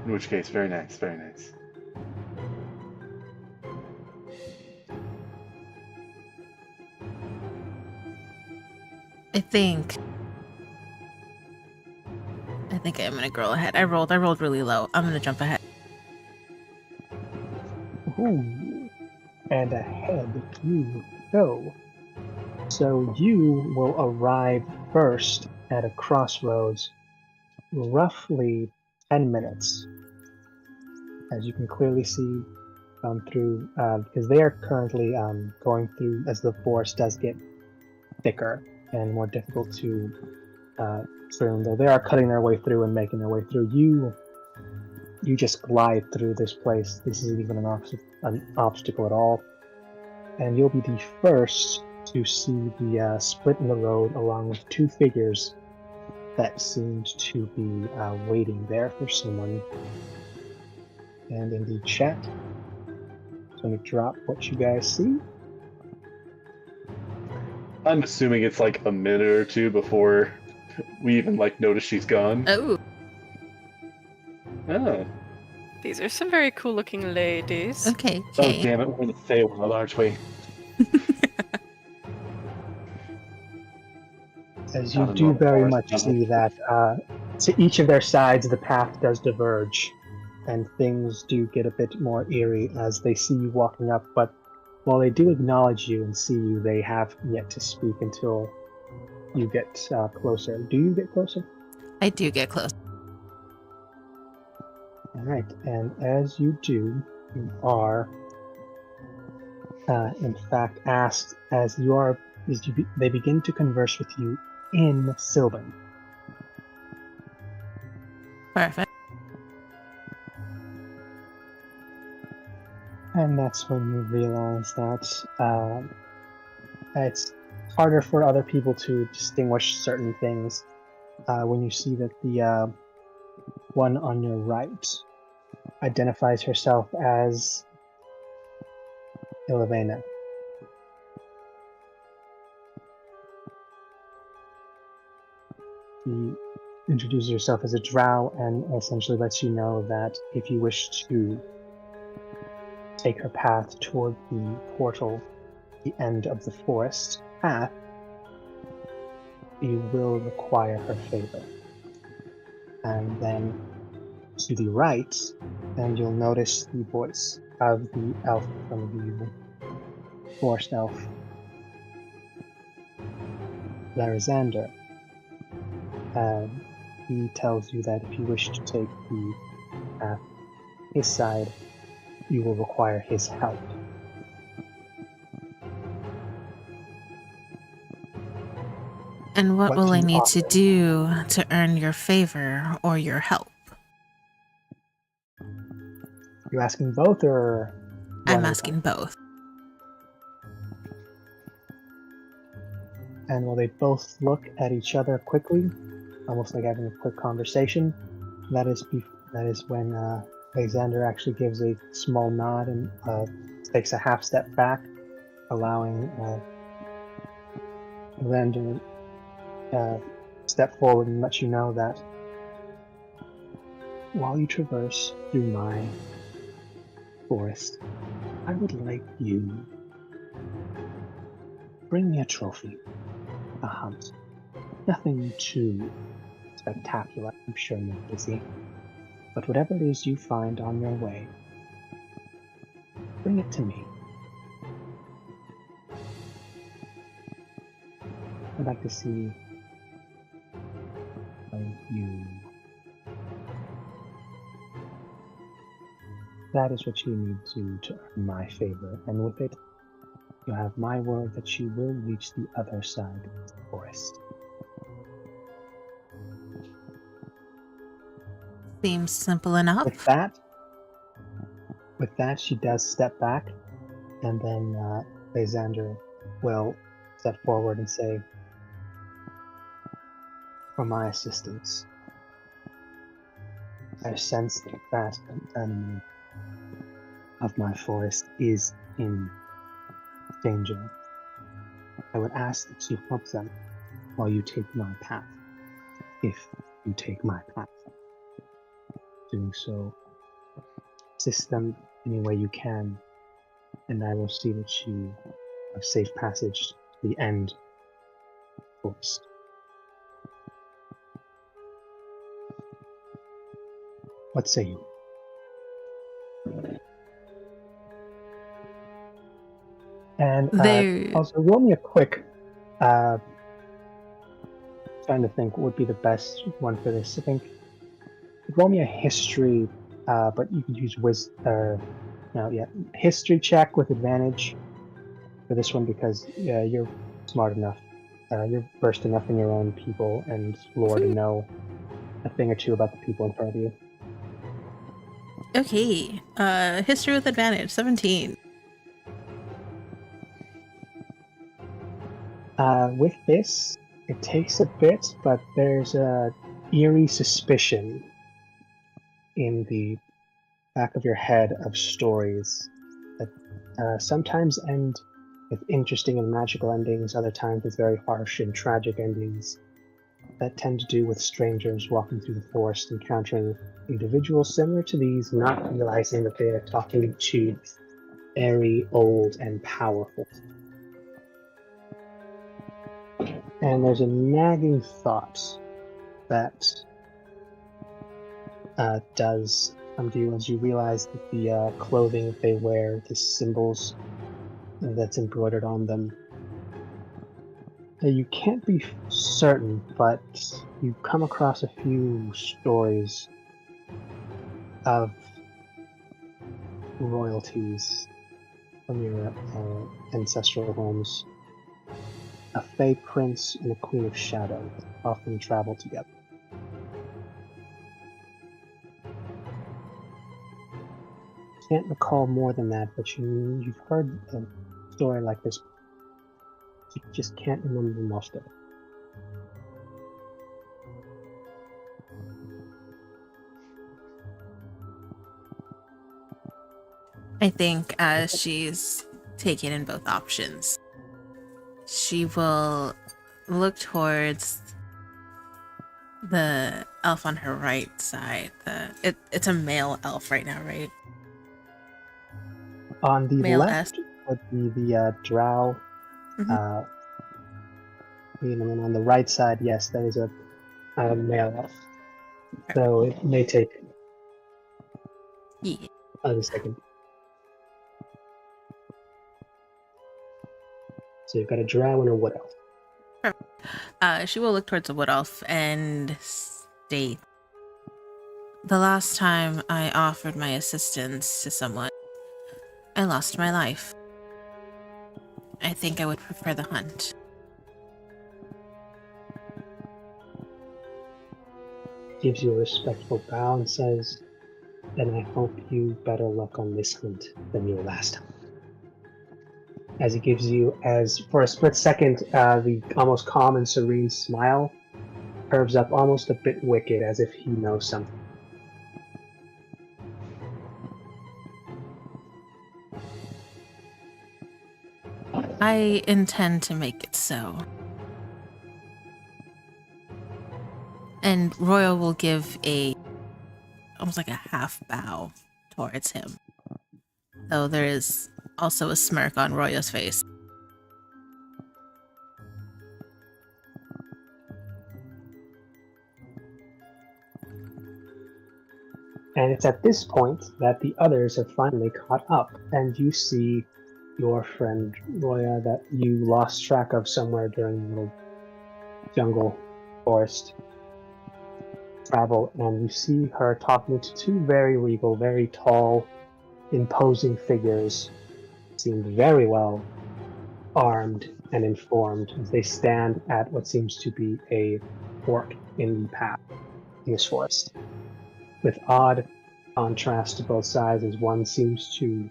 In which case, very nice, very nice. I think I'm gonna girl ahead. I rolled really low. I'm gonna jump ahead. Ooh. And ahead you go. So you will arrive first at a crossroads, roughly 10 minutes. As you can clearly see through, because they are currently going through, as the forest does get thicker and more difficult to trim, though they are cutting their way through and making their way through. You just glide through this place. This isn't even an obstacle at all. And you'll be the first to see the split in the road along with two figures that seemed to be waiting there for someone. And in the chat, I'm going to drop what you guys see. I'm assuming it's like a minute or two before we even like notice she's gone. Oh, Oh. These are some very cool looking ladies. okay. Oh Okay. damn it, we're in the Feywild, aren't we? As you Not a do normal very forest, much no. see that to each of their sides the path does diverge, and things do get a bit more eerie as they see you walking up, but while they do acknowledge you and see you, they have yet to speak until you get closer. Do you get closer? I do get close. Alright, and as you do, you are in fact asked they begin to converse with you in Sylvan. Perfect. And that's when you realize that it's harder for other people to distinguish certain things when you see that the one on your right identifies herself as Ilavena. She introduces herself as a drow and essentially lets you know that if you wish to take her path toward the portal, the end of the forest path, you will require her favor. And then to the right, and you'll notice the voice of the elf from the forest elf, Larisander. He tells you that if you wish to take the path his side, you will require his help. And what What will do I you need to offer? do to earn your favor or your help? You asking both or one I'm at a asking time? both. And will they both look at each other quickly, almost like having a quick conversation? That is when Alexander actually gives a small nod and takes a half step back, allowing Alexander to step forward and let you know that while you traverse through my forest, I would like you bring me a trophy, a hunt. Nothing too spectacular, I'm sure you're busy. But whatever it is you find on your way, bring it to me. I'd like to see how you... That is what you need to earn my favor, and with it, you have my word that you will reach the other side of the forest. Seems simple enough. With that, she does step back, and then Alexander will step forward and say, "For my assistance, I sense that an enemy of my forest is in danger. I would ask that you help them while you take my path. If you take my path, doing so, assist them any way you can, and I will see that you have safe passage to the end of the forest." What say you? And There. also, roll me a quick. Trying to think what would be the best one for this. I think roll me a history, but you could use history check with advantage for this one because you're smart enough. You're versed enough in your own people and lore to know a thing or two about the people in front of you. Okay. History with advantage, 17. With this, it takes a bit, but there's a eerie suspicion in the back of your head of stories that sometimes end with interesting and magical endings, other times with very harsh and tragic endings that tend to do with strangers walking through the forest, encountering individuals similar to these, not realizing that they are talking to very old and powerful. And there's a nagging thought that does come to you as you realize that the clothing that they wear, the symbols that's embroidered on them, you can't be certain, but you come across a few stories of royalties from your ancestral homes. A Fey prince and a queen of shadow often travel together. Can't recall more than that, but you've heard a story like this. You just can't remember most of it. I think as she's taken in both options, she will look towards the elf on her right side. It's a male elf right now, right? On the Male left would be the drow. Mhm. And then on the right side, yes, there is a male elf. So it may take Yeah. a second. So you've got a drow and a wood elf. She will look towards the wood elf and state, "The last time I offered my assistance to someone, I lost my life. I think I would prefer the hunt." gives you a respectful bow and says, "Then I hope you better luck on this hunt than your last hunt." As he gives you, as for a split second, the almost calm and serene smile curves up almost a bit wicked, as if he knows something. I intend to make it so. And Royal will give almost like a half bow towards him. Though there is also a smirk on Royal's face. And it's at this point that the others have finally caught up, and you see your friend Roya that you lost track of somewhere during the little jungle forest travel, and you see her talking to two very regal, very tall, imposing figures, seem very well armed and informed as they stand at what seems to be a fork in the path in this forest. With odd contrast to both sides, as one seems to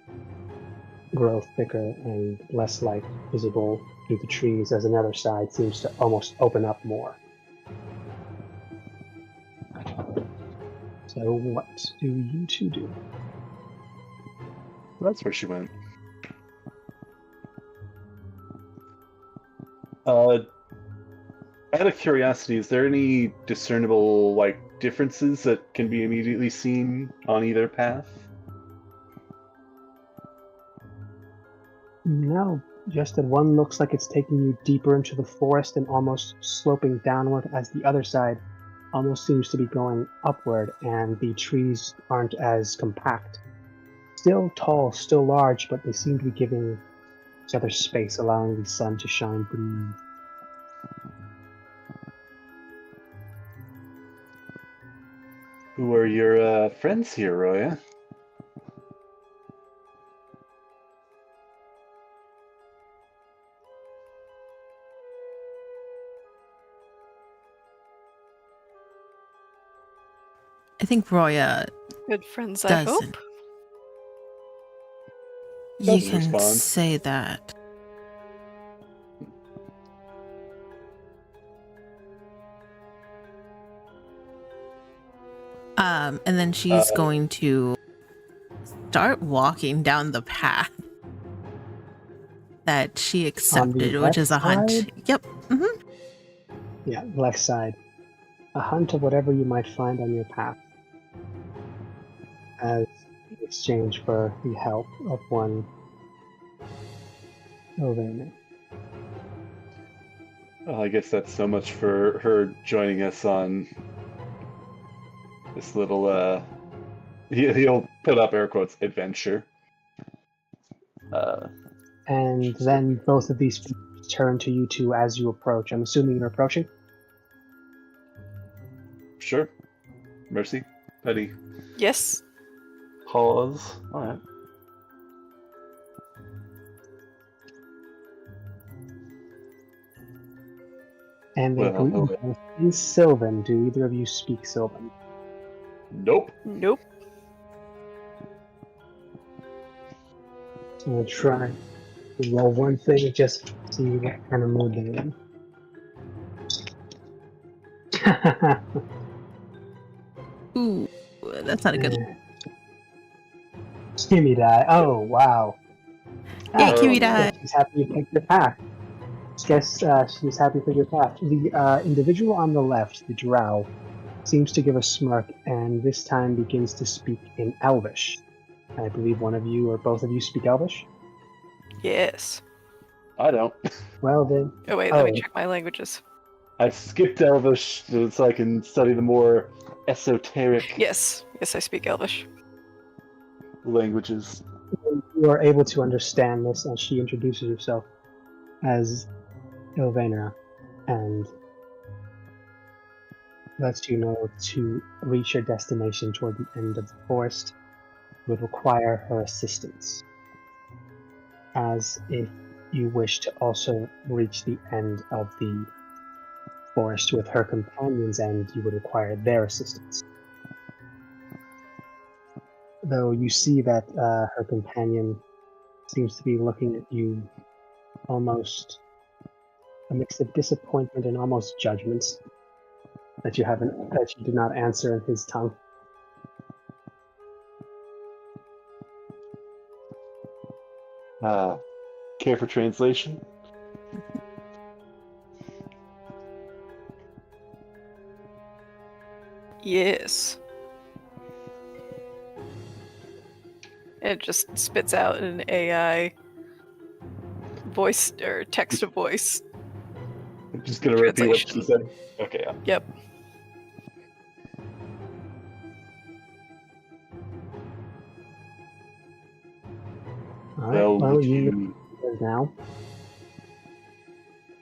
grow thicker and less light visible through the trees, as another side seems to almost open up more. So what do you two do? That's where she went. Out of curiosity, is there any discernible differences that can be immediately seen on either path? No, just that one looks like it's taking you deeper into the forest and almost sloping downward, as the other side almost seems to be going upward, and the trees aren't as compact. Still tall, still large, but they seem to be giving each other space, allowing the sun to shine through. Who are your friends here, Roya? I think Roya Good friends, I hope. doesn't. You Doesn't can respond. say that. And then she's going to start walking down the path that she accepted, which is a hunt. side? Yep. hmm Yeah, left side. A hunt of whatever you might find on your path, as in exchange for the help of one Ovena. Well, I guess that's so much for her joining us on this little, he'll put up air quotes, adventure. And then both of these turn to you two as you approach. I'm assuming you're approaching? Sure. Mercy. Petty. Yes. Pause. Alright. And they Well, greet you both in Sylvan. Do either of you speak Sylvan? Nope. Nope. I'm going to try to roll one thing and just see what kind of mood they're in. Ooh, that's not a good. Gimme die. Oh, wow. Yeah, Oh, Kiwi no. die. She's happy you picked your path. Guess she's happy to pick your path. The individual on the left, the drow, seems to give a smirk and this time begins to speak in Elvish. I believe one of you or both of you speak Elvish? Yes. I don't. Well then. Oh wait, let me check my languages. I skipped Elvish so I can study the more esoteric Yes. Yes, I speak Elvish. languages. You are able to understand this as she introduces herself as Ilvena and lets you know to reach your destination toward the end of the forest would require her assistance. As if you wish to also reach the end of the forest with her companions, and you would require their assistance. Though you see that her companion seems to be looking at you almost a mix of disappointment and almost judgments that you did not answer in his tongue. Care for translation? Yes. It just spits out an AI voice or text to voice. I'm just gonna repeat what she Translation. said. Okay, yeah. Yep. All right. Well, would you now.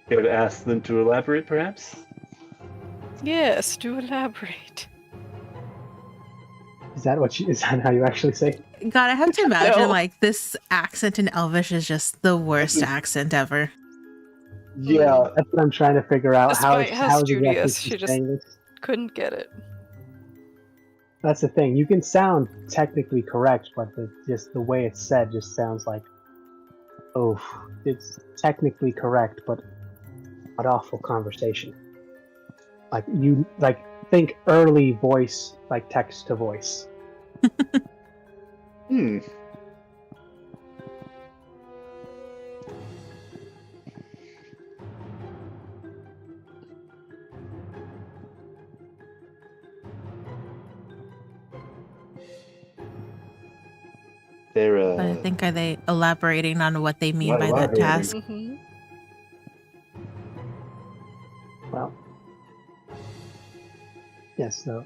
care to ask them to elaborate, perhaps? Yes, do elaborate. Is that how you actually say? God, I have to imagine No. like this accent in Elvish is just the worst accent ever. Yeah, That's what I'm trying to figure out. Despite how how is exactly studious, she she just- saying this? Couldn't get it. That's the thing. You can sound technically correct, but the way it's said just sounds like, oh, it's technically correct, but what awful conversation. Think early voice, like text to voice. Hmm. They're, But I think, are they elaborating on what they mean Not by that elaborating. task? Mm-hmm. Well, yes. So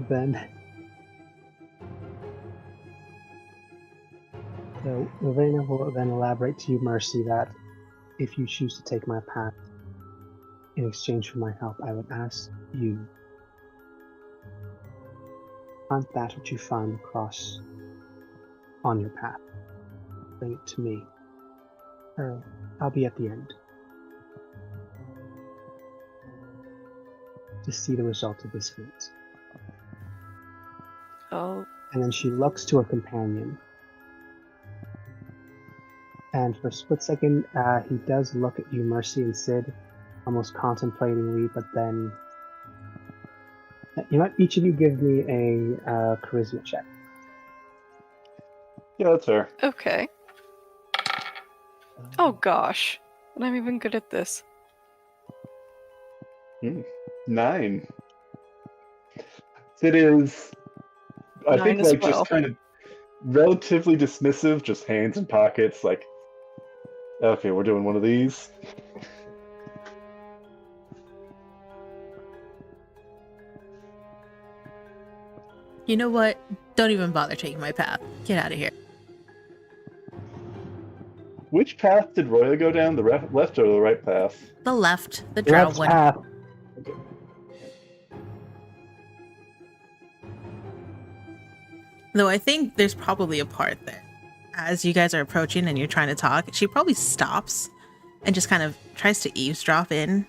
then, so Ravena will then elaborate to you, Mercy, that if you choose to take my path in exchange for my help, I would ask you hunt that which you find across on your path. Bring it to me. Or I'll be at the end to see the result of this hunt. Oh, And then she looks to her companion. And for a split second, he does look at you, Mercy and Sid, almost contemplatingly, but then... You know what? Each of you give me a charisma check. yeah, that's fair. okay. Oh gosh. And I'm even good at this. 9. It is, I 9 think, as like, well. just kind of relatively dismissive, just hands in pockets, like, okay, we're doing one of these. You know what? Don't even bother taking my path. Get out of here. Which path did Roya go down? The left or the right path? The left, the drow Let's one. path. Though I think there's probably a part that as you guys are approaching and you're trying to talk, she probably stops and just kind of tries to eavesdrop in.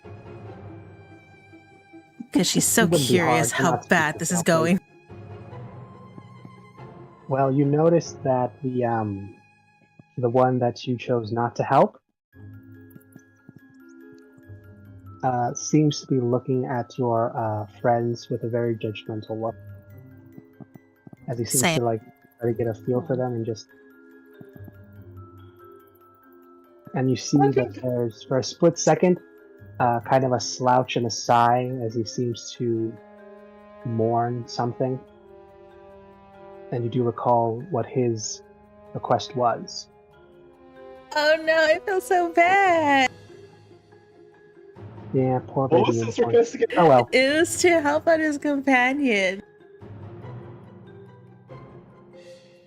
Because she's so It wouldn't be curious hard to how not speak bad this is yourself, going. Well, you notice that the one that you chose not to help seems to be looking at your friends with a very judgmental look, as he seems Same. to like try to get a feel for them and you see that there's, for a split second, kind of a slouch and a sigh as he seems to mourn something. And you do recall what his request was. Oh no, I feel so bad. Yeah, poor What baby. was his unicorn. request again? Oh well. It was to help out his companion.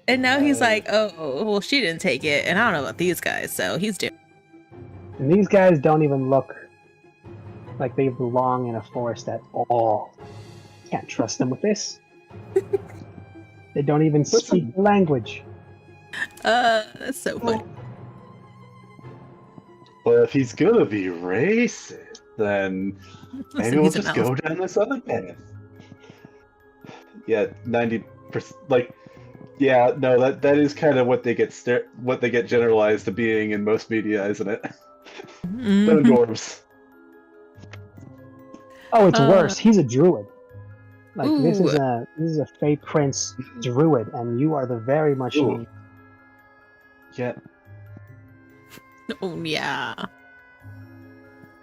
And now he's like, oh, well, she didn't take it. And I don't know about these guys, so he's doing. And these guys don't even look like they belong in a forest at all. Can't trust them with this. They don't even speak the language. That's so funny. Well, if he's gonna be racist, then maybe So we'll he's an just elf. go down this other path. Yeah, 90%. Like, yeah, no, that is kind of what they get generalized to being in most media, isn't it? They're Mhm. dwarves. Oh, it's worse. He's a druid. Like this Ooh. is a Fey Prince druid, and you are the very much Ooh. in. Yeah. Oh yeah.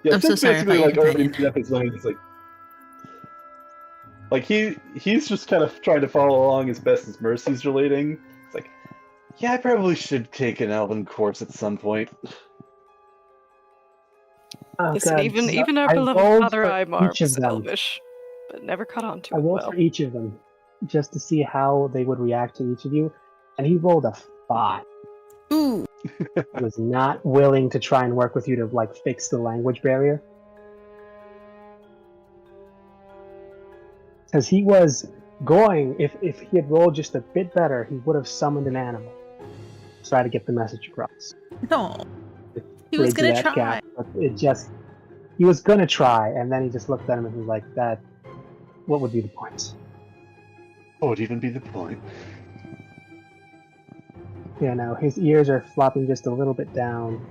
Yeah, I'm so Sid's sorry basically about like your already companion. made up his mind. It's like he's just kind of trying to follow along as best as Mercy's relating. It's like, yeah, I probably should take an elven course at some point. Oh Listen, god! even our I beloved rolled Father for Aymar each of was them. elvish, but never caught on to I it rolled well. for each of them, just to see how they would react to each of you, and he rolled a 5. Ooh. He was not willing to try and work with you to like fix the language barrier. Because he was going, if he had rolled just a bit better, he would have summoned an animal to try to get the message across. No. To He was bridge gonna that try. gap, but he was gonna try, and then he just looked at him and was like, "That, what would be the point?" What would even be the point? You know, his ears are flopping just a little bit down.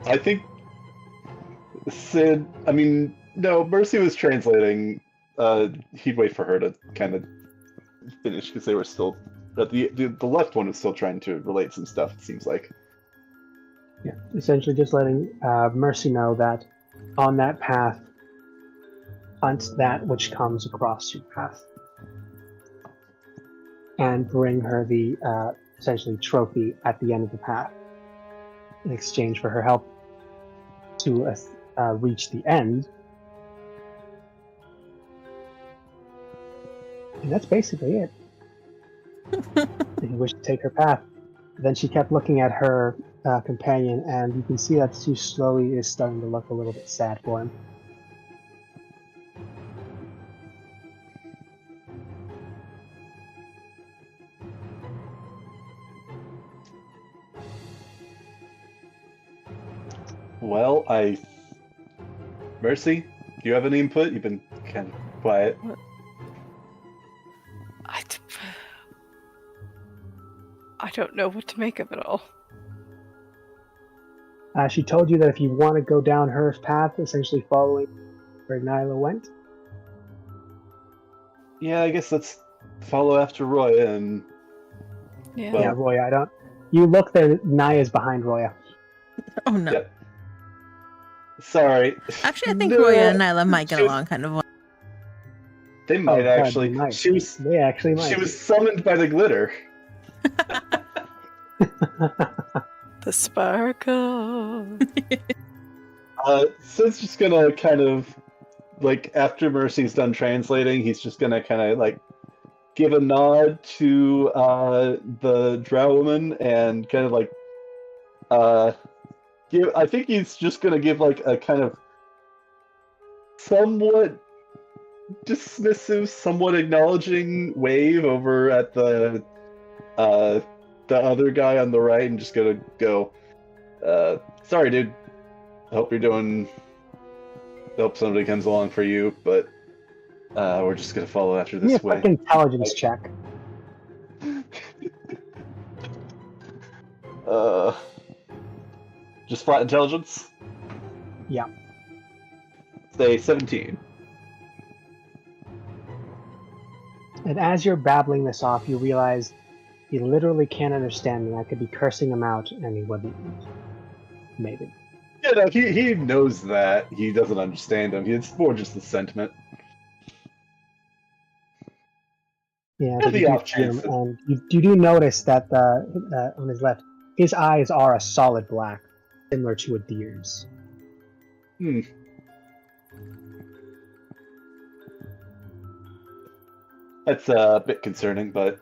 I think Sid. I mean, no, Mercy was translating. He'd wait for her to kind of finish because they were still. But the left one was still trying to relate some stuff. It seems like. Yeah, essentially just letting Mercy know that on that path, hunt that which comes across your path, and bring her the essentially trophy at the end of the path in exchange for her help to reach the end. And that's basically it. If you wish to take her path. Then she kept looking at her companion, and you can see that she slowly is starting to look a little bit sad for him. Well, Mercy, do you have any input? You've been kind of quiet. I don't know what to make of it all. She told you that if you want to go down her path, essentially following where Nyla went. Yeah, I guess let's follow after Roy and. Yeah. Well, Yeah, Roya, I don't. You look there, Naya's behind Roya. Oh no. Yeah. Sorry. Actually, I think No, Roya and Nyla might get she was- along kind of well. They might God, actually. they might. She was. They actually might. She was summoned by the glitter. The sparkle. Sid's just gonna kind of, like, after Mercy's done translating, he's just gonna kind of, like, give a nod to the drow woman and kind of, like, I think he's just gonna give, like, a kind of somewhat dismissive, somewhat acknowledging wave over at the other guy on the right and just gonna go, sorry, dude. I hope you're doing. I hope somebody comes along for you, but we're just gonna follow after Give me a this way. quick intelligence check. Just flat intelligence? Yeah. Say 17. And as you're babbling this off, you realize he literally can't understand me. I could be cursing him out, and he wouldn't. Maybe. Yeah, no, he knows that. He doesn't understand him. It's more just the sentiment. Yeah, Yeah, but the you do off see him, chance that- and you do notice that on his left, his eyes are a solid black, similar to a deer's. That's a bit concerning, but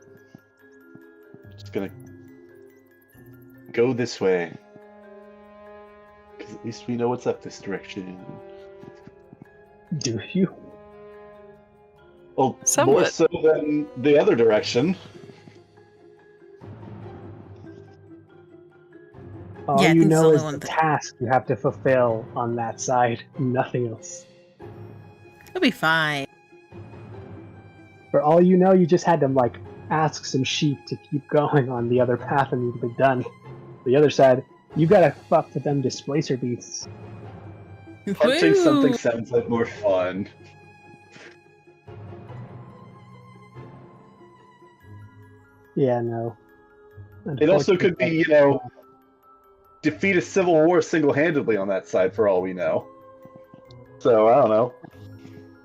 just gonna go this way. Because at least we know what's up this direction. Do you? Well, more Somewhat. so than the other direction. All Yeah, I you think it's the know only is one the that- task you have to fulfill on that side. Nothing else. It'll be fine. For all you know, you just had to like ask some sheep to keep going on the other path and you'd be done. The other side, you gotta fuck with them displacer beasts. Hunting something Woo! sounds like more fun. Yeah, no. It also could be, you know, defeat a civil war single-handedly on that side for all we know. So, I don't know.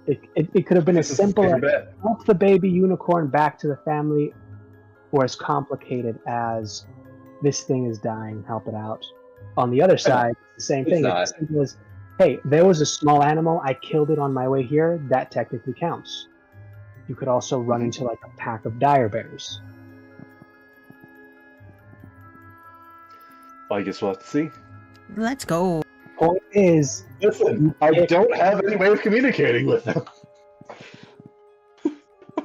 It could have been as This is a simple safer as bet. help the baby unicorn back to the family, or as complicated as this thing is dying, help it out. On the other side, it's the same It's thing. not. It's as simple as, hey, there was a small animal, I killed it on my way here, that technically counts. You could also run into like a pack of dire bears. Well, I guess we'll have to see. Let's go. Point is, Listen, I don't have any way of communicating with them.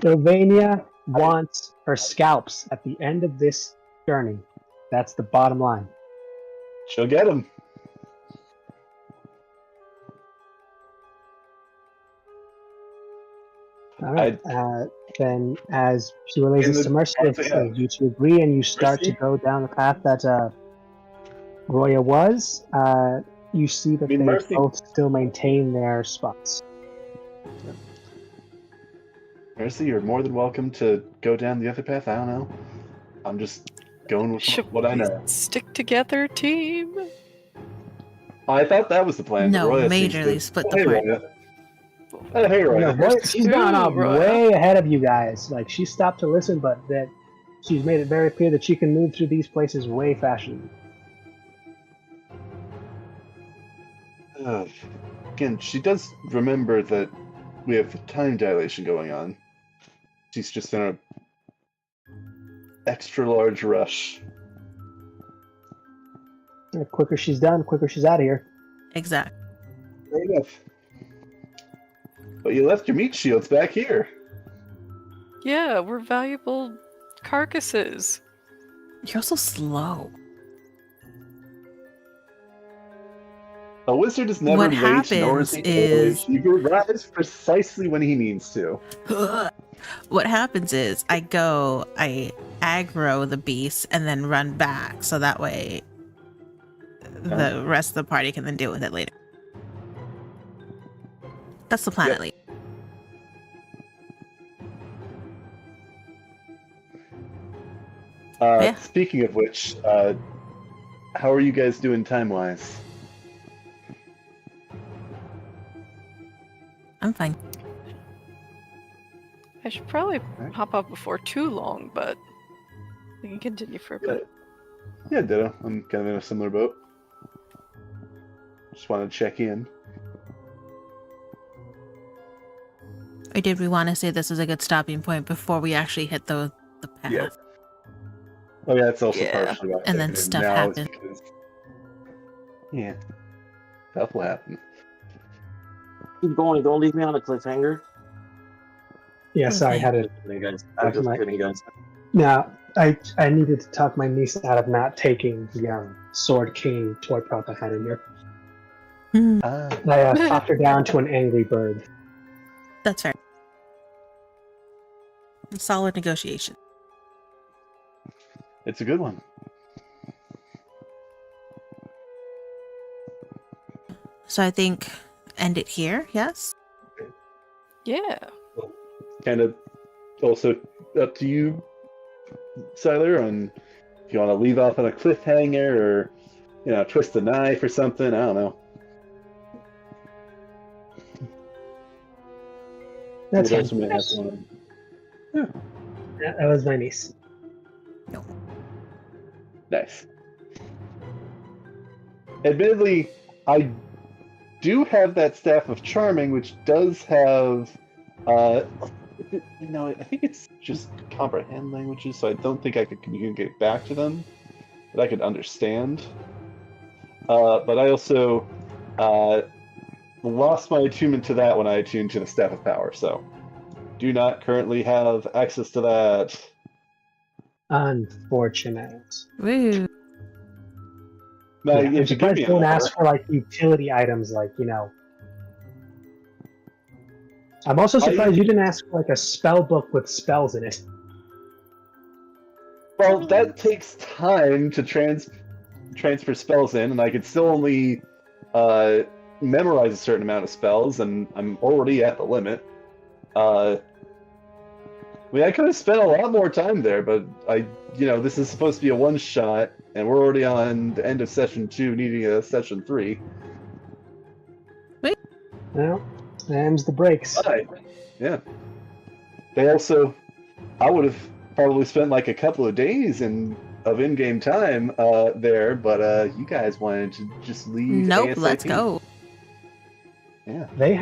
Sylvania wants her scalps at the end of this journey. That's the bottom line. She'll get them. All right. Then, as she relays In this the- to Mercy, if yeah. you two agree and you start Mercy? to go down the path that Roya was, you see that I mean, they Mercy- both still maintain their spots. Mercy, you're more than welcome to go down the other path. I don't know. I'm just going with Should what I we know. stick together, team? I thought that was the plan. No, but Roya seems majorly to- split Oh, the hey, party. Roya. Oh, hey, Roya. Yeah, Roya, she's gone up Roya. way ahead of you guys. Like, she stopped to listen, but that she's made it very clear that she can move through these places way faster than you. Again, she does remember that we have time dilation going on. She's just in a extra large rush. The quicker she's done, quicker she's out of here. Exactly. Fair enough. But you left your meat shields back here. Yeah, we're valuable carcasses. You're also slow. A wizard is never What late, nor is happens he is- early. He arrives precisely when he needs to. What happens is I aggro the beast and then run back so that way the rest of the party can then deal with it later. That's the plan Yep. at least. Yeah. Speaking of which, how are you guys doing time-wise? I'm fine. I should probably Alright. hop off before too long, but we can continue for a bit. Yeah, ditto. I'm kind of in a similar boat. Just wanted to check in. Or did we want to say this was a good stopping point before we actually hit the path? Yeah. Oh yeah, that's also Yeah. partially why. And then I stuff now is happened. because- Yeah, stuff will happen. Keep going. Don't leave me on a cliffhanger. Yeah, sorry, I Okay. had to. Just kidding, guys. I'm just Right. kidding, guys. Now, I needed to talk my niece out of not taking the Sword King toy prop I had in here. Hmm, I talked her down to an angry bird. that's fair. Solid negotiation. It's a good one. So I think end it here, yes? Yeah. Kind of also up to you, Siler, on if you want to leave off on a cliffhanger or, you know, twist the knife or something. I don't know. That's What fine. else we might have to- That was my niece. Nice. Admittedly, I do have that Staff of Charming, which does have, I think it's just comprehend languages, so I don't think I could communicate back to them, but I could understand. But I also lost my attunement to that when I attuned to the Staff of Power, so do not currently have access to that. Unfortunate. Woo. Now, Yeah, I'm if you give surprised me you don't an ask for like utility items, like I'm also surprised you didn't ask for like a spell book with spells in it. well, that takes time to transfer spells in, and I could still only memorize a certain amount of spells, and I'm already at the limit. I mean, I could have spent a lot more time there, but this is supposed to be a one-shot, and we're already on the end of session 2, needing a session 3. Well, them's the breaks. But, yeah. I would have probably spent like a couple of days of in-game time there, but you guys wanted to just leave. Nope, ASAP. let's go. Yeah. They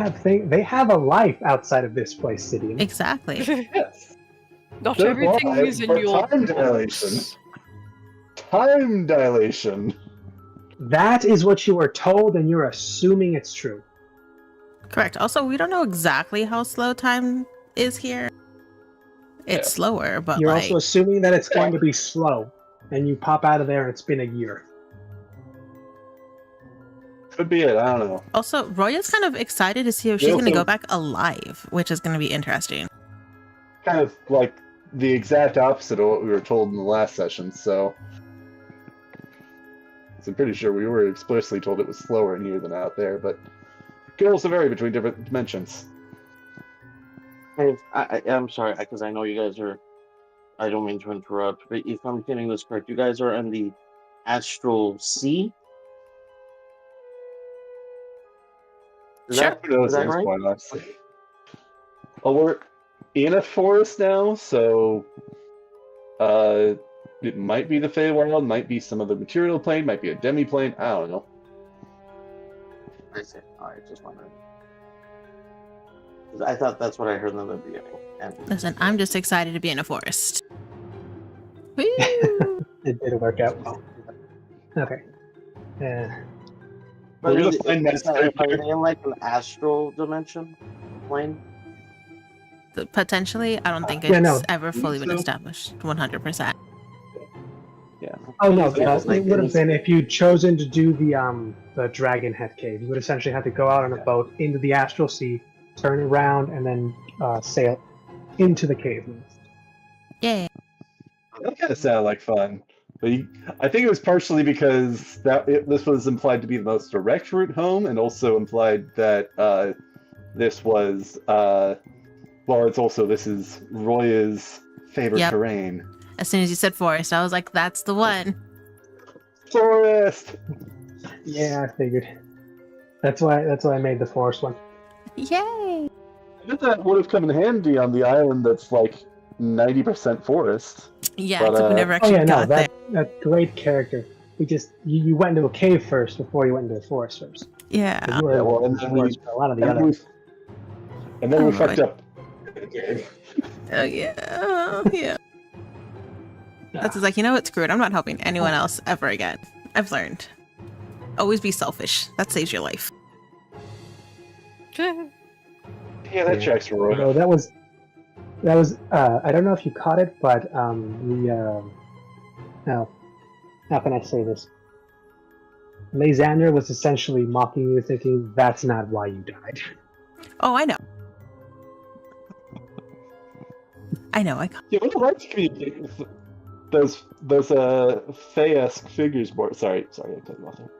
have a life outside of this place, City. Exactly. Yes. Not They're everything alive, is in but your time dilation. Time dilation. That is what you were told, and you're assuming it's true. Correct. Also, we don't know exactly how slow time is here. It's slower, but You're like, also assuming that it's going to be slow, and you pop out of there and it's been a year. Could be it. I don't know. also, Roya's kind of excited to see if she's going to go back alive, which is going to be interesting. Kind of like the exact opposite of what we were told in the last session, so I'm pretty sure we were explicitly told it was slower in here than out there, but it can also vary between different dimensions. I'm sorry, because I know you guys are. I don't mean to interrupt, but if I'm getting this correct, you guys are in the Astral Sea. Is that right? Point, honestly. Well, we're in a forest now, so it might be the Feywild, might be some other material plane, might be a demi-plane, I don't know. I see. Alright, just wondering. I thought that's what I heard in the beginning. Listen, I'm just excited to be in a forest. Woo! It did work out well. Okay. Yeah. But We're is gonna find that are they in like an astral dimension plane? Potentially, I don't think it's Yeah, no. ever fully been So- established 100%. Yeah. Oh no, Yeah, it would have been if you'd chosen to do the Dragon Head Cave. You would essentially have to go out on a boat into the Astral Sea, turn around, and then sail into the cave. Yeah. That kind of sounded like fun. But I think it was partially because this was implied to be the most direct route home, and also implied that this was, this is Roya's favorite Yep. terrain. As soon as you said forest, I was like, that's the one. Forest! Yeah, I figured. That's why I made the forest one. Yay! I bet that would have come in handy on the island that's like 90% forest. Yeah, But, except we never Oh actually yeah, no, got there. that great character. We just you went into a cave first before you went into the forest first. Yeah. 'Cause you were Yeah, well, in and the then forest for a lot of the And then other. we Oh, fucked boy. up. Oh, yeah. Yeah. That's just like, you know what? Screw it. I'm not helping anyone else ever again. I've learned. Always be selfish. That saves your life. Yeah, that tracks for Roy. No, that was. I don't know if you caught it, but how can I say this? Lysander was essentially mocking you, thinking that's not why you died. Oh, I know. I know. Yeah, would you like to communicate with those Fey-esque figures more? Sorry, I cut you off there.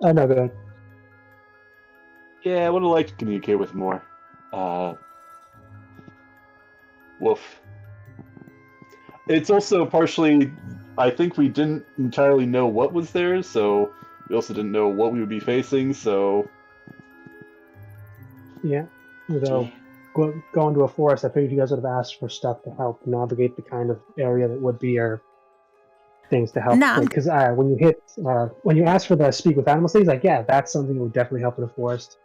Oh no, go ahead. Yeah, I would have liked to communicate with more. Woof. It's also partially, I think we didn't entirely know what was there, so we also didn't know what we would be facing, so... Yeah, going to a forest, I figured you guys would have asked for stuff to help navigate the kind of area that would be or things to help. Nah. Because when you ask for the speak with animals things, like yeah, that's something that would definitely help in a forest.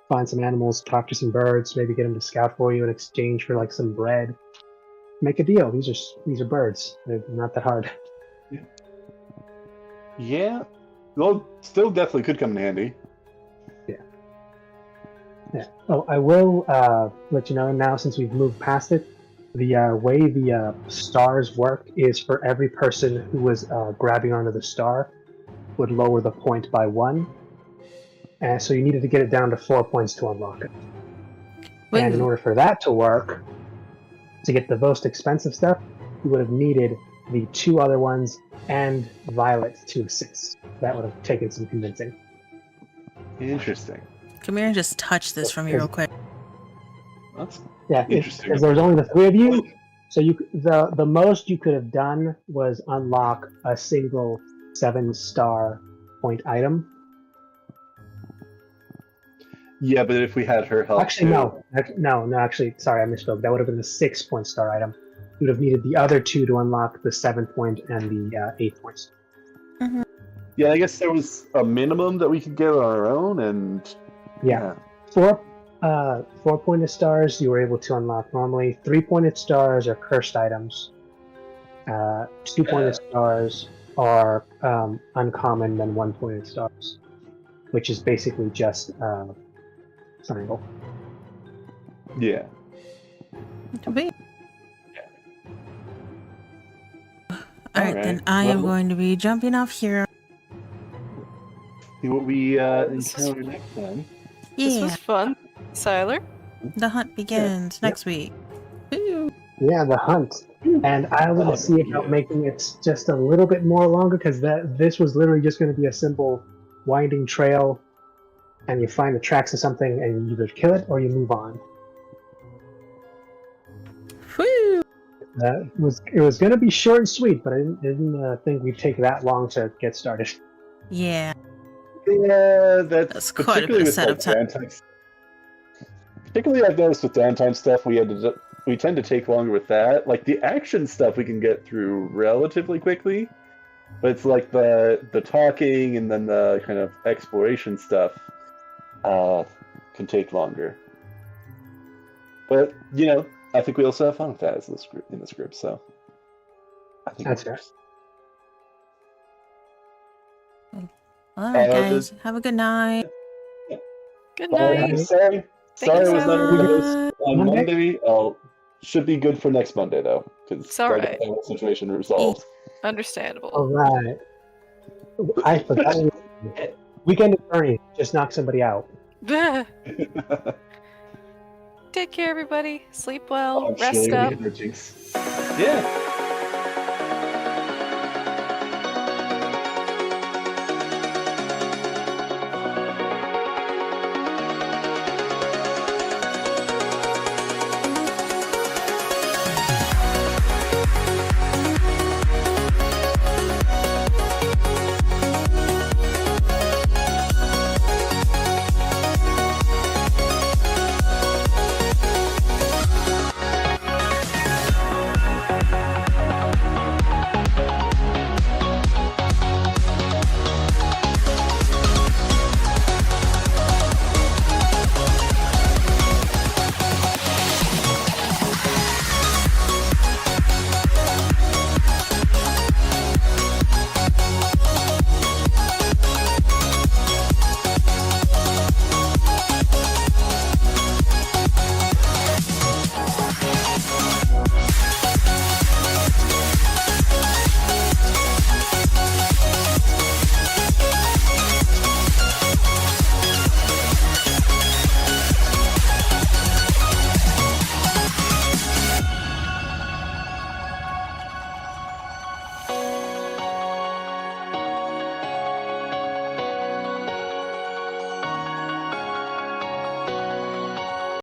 Find some animals, talk to some birds, maybe get them to scout for you in exchange for like some bread. Make a deal. These are birds. They're not that hard. Yeah. Well, still definitely could come in handy. Yeah. Yeah. Oh, I will let you know now, since we've moved past it, the way the stars work is for every person who was grabbing onto the star would lower the point by 1. And so you needed to get it down to 4 points to unlock it. And in Woo. order for that to work, to get the most expensive stuff, you would have needed the 2 other ones and Violet to assist. That would have taken some convincing. Interesting. Come here and just touch this for me real quick. That's Yeah, interesting. because there was only the 3 of you, so the most you could have done was unlock a single 7-star point item. Yeah, but if we had her help, Actually, no. Actually, sorry, I misspoke. That would have been a 6-point star item. You would have needed the other 2 to unlock the 7-point and the 8-point. Yeah, I guess there was a minimum that we could get on our own, and Yeah. 4-pointed stars you were able to unlock normally. 3-pointed stars are cursed items. 2-pointed stars are uncommon, then 1-pointed stars, which is basically just triangle. yeah. Wait. Alright, then I am going to be jumping off here. See what we encounter next time. This Yeah, was fun. Siler? the hunt begins next week. Woo. Yeah, the hunt. And I will see about making it just a little bit more longer, because this was literally just going to be a simple winding trail, and you find the tracks of something, and you either kill it or you move on. Woo. It was going to be short and sweet, but I didn't think we'd take that long to get started. Yeah, Yeah, that's quite a bit of setup time. Particularly, I've noticed with downtime stuff, we tend to take longer with that. Like the action stuff, we can get through relatively quickly, but it's like the talking and then the kind of exploration stuff can take longer. But I think we also have fun with that in this group. So I think That's it fair. works. Alright, guys, have a good night. Good night. Sorry, Thank you I was not so able to much. host on Monday. Should be good for next Monday though, because It's all right. the situation resolved. Understandable. All right. I forgot. Weekend attorney just knock somebody out. Take care, everybody. Sleep well. I'm Rest sure up. we hit our jinx. Yeah.